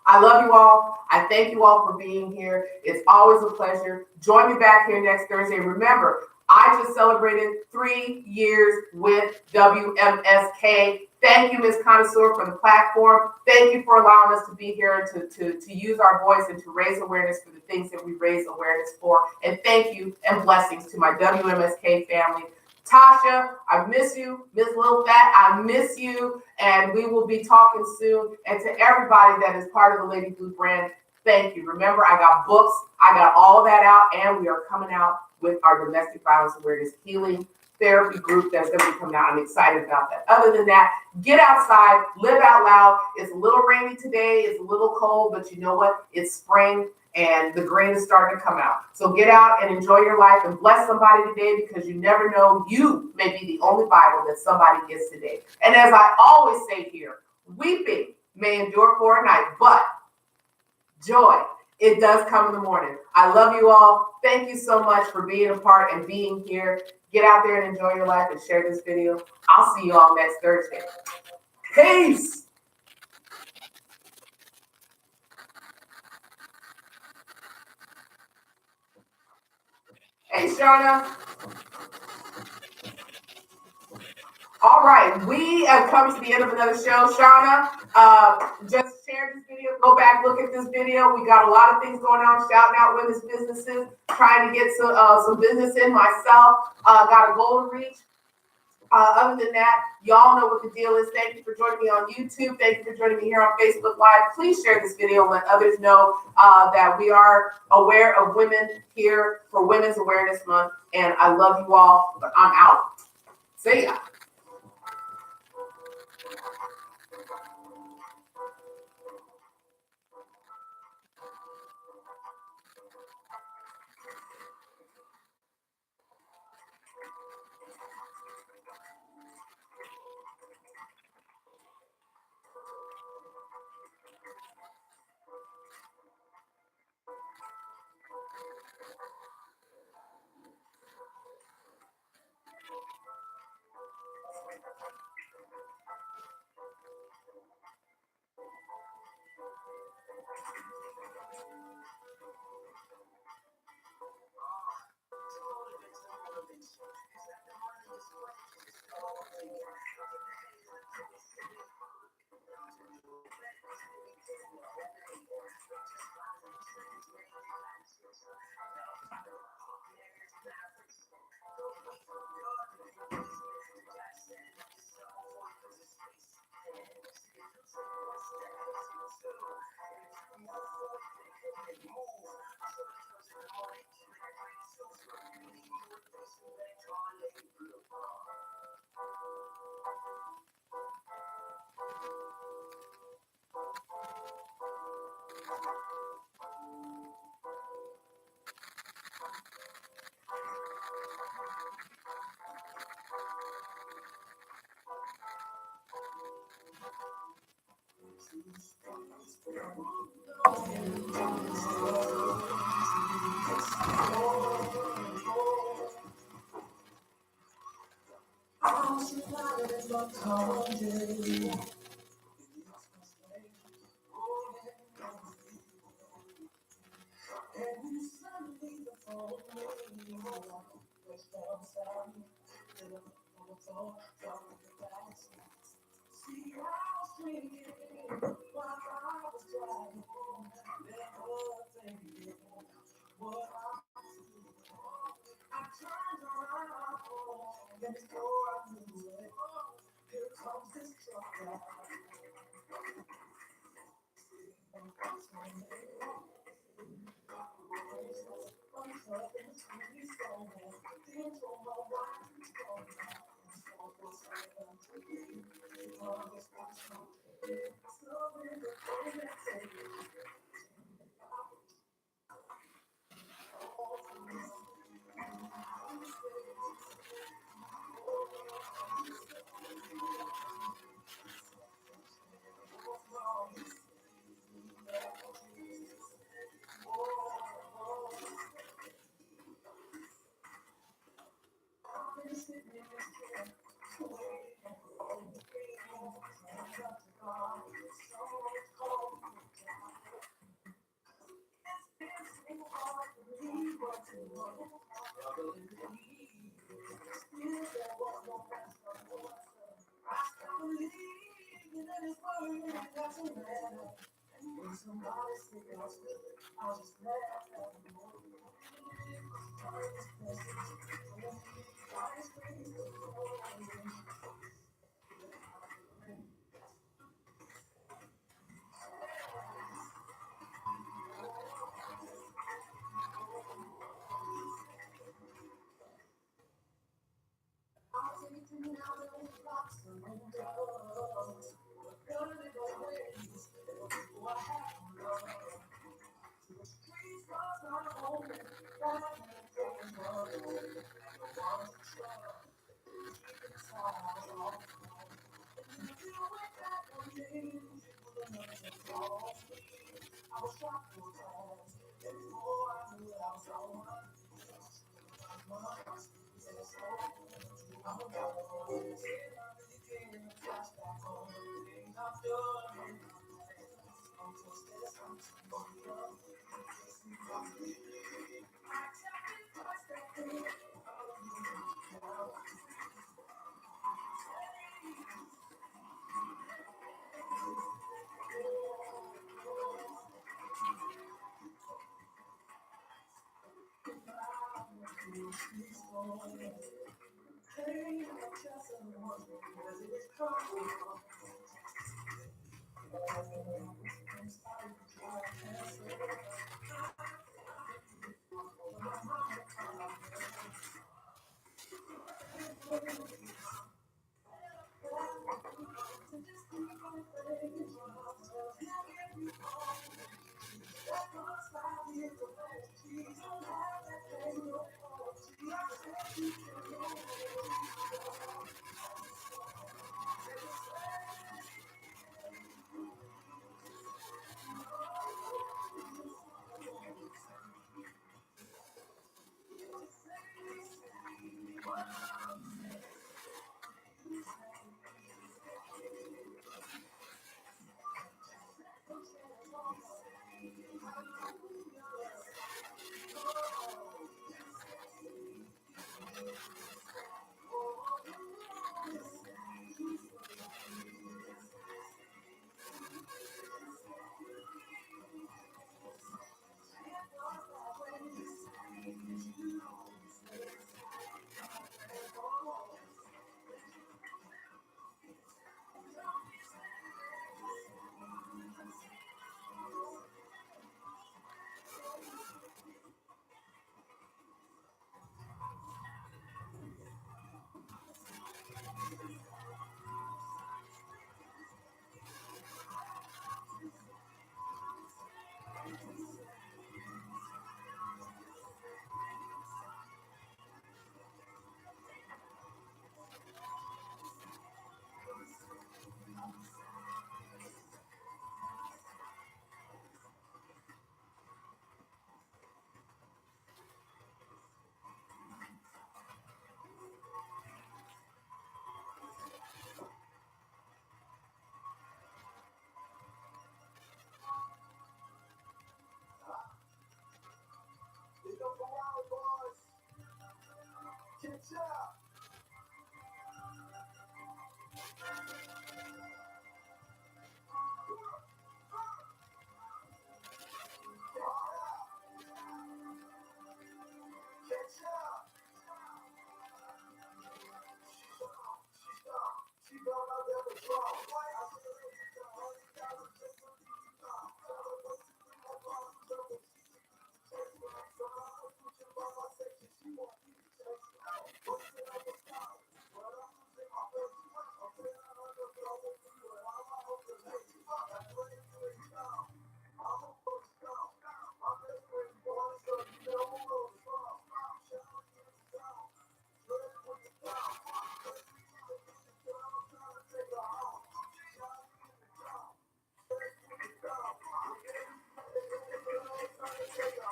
I love you all. I thank you all for being here. It's always a pleasure. Join me back here next Thursday. Remember, I just celebrated 3 years with WMSK. Thank you, Ms. Connoisseur, for the platform. Thank you for allowing us to be here to use our voice and to raise awareness for the things that we raise awareness for. And thank you and blessings to my WMSK family. Tasha, I miss you. Ms. Lil Fat, I miss you. And we will be talking soon. And to everybody that is part of the Lady Blue brand, thank you. Remember, I got books. I got all of that out. And we are coming out with our domestic violence awareness healing therapy group that's going to be coming out. I'm excited about that. Other than that, get outside, live out loud. It's a little rainy today. It's a little cold, but you know what? It's spring and the green is starting to come out. So get out and enjoy your life and bless somebody today, because you never know, you may be the only Bible that somebody gets today. And as I always say here Weeping may endure for a night, but joy, it does come in the morning. I love you all. Thank you so much for being a part and being here. Get out there and enjoy your life and share this video. I'll see you all next Thursday. Peace. Hey, Shauna. All right, we have come to the end of another show. Shauna, just share this video. Go back, look at this video. We got a lot of things going on. Shouting out women's businesses, trying to get some business in myself. Got a goal to reach. Other than that, y'all know what the deal is. Thank you for joining me on YouTube. Thank you for joining me here on Facebook Live. Please share this video and let others know that we are aware of women here for Women's Awareness Month. And I love you all, but I'm out. See ya. Pick up the wild boys. Catch up. Catch up. She gone out there with draw. I feel it. It's a $100 just for the top. Tell her what to do. My boss is up. Chase me. So I'm pushing by my section. She want me to chase me out. Busting up the sky. But I'm losing my first one. I'm feeling underdog with you. And I'm out of the lady. I'm playing to it now. I'm a first down. My best friend born, so you know who goes from. Shout out to the town. Dress with the town. I'm trying to take her home. Shout out to the town. Dress with the town. I'm trying to take her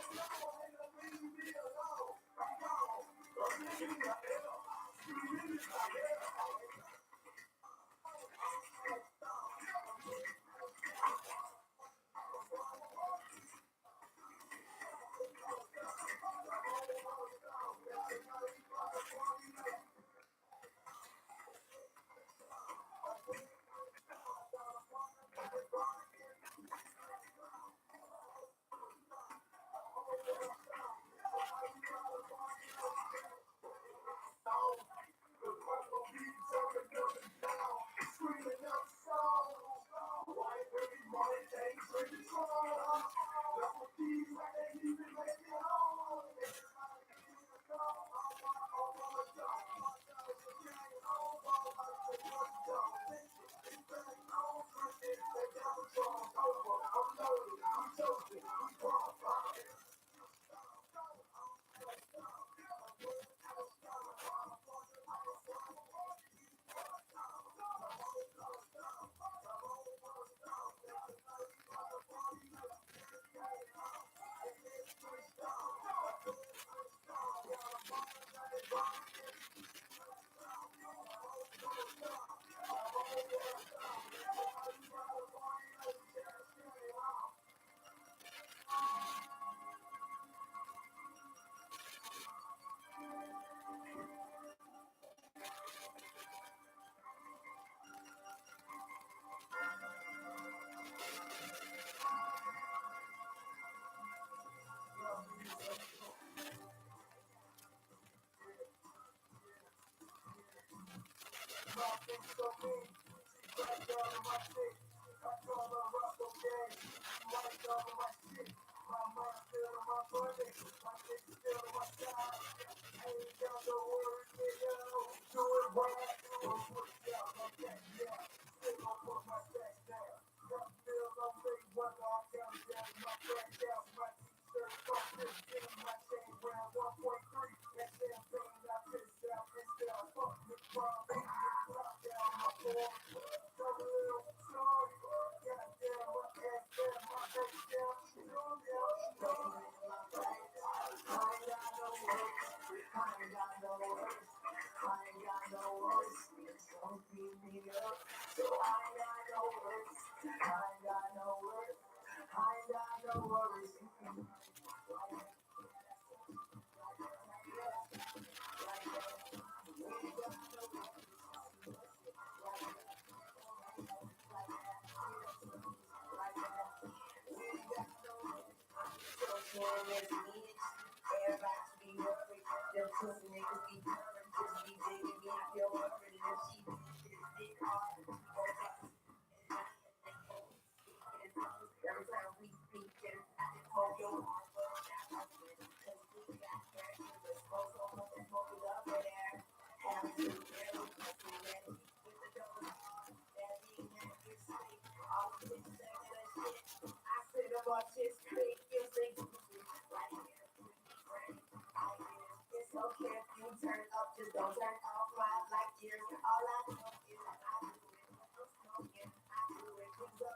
home.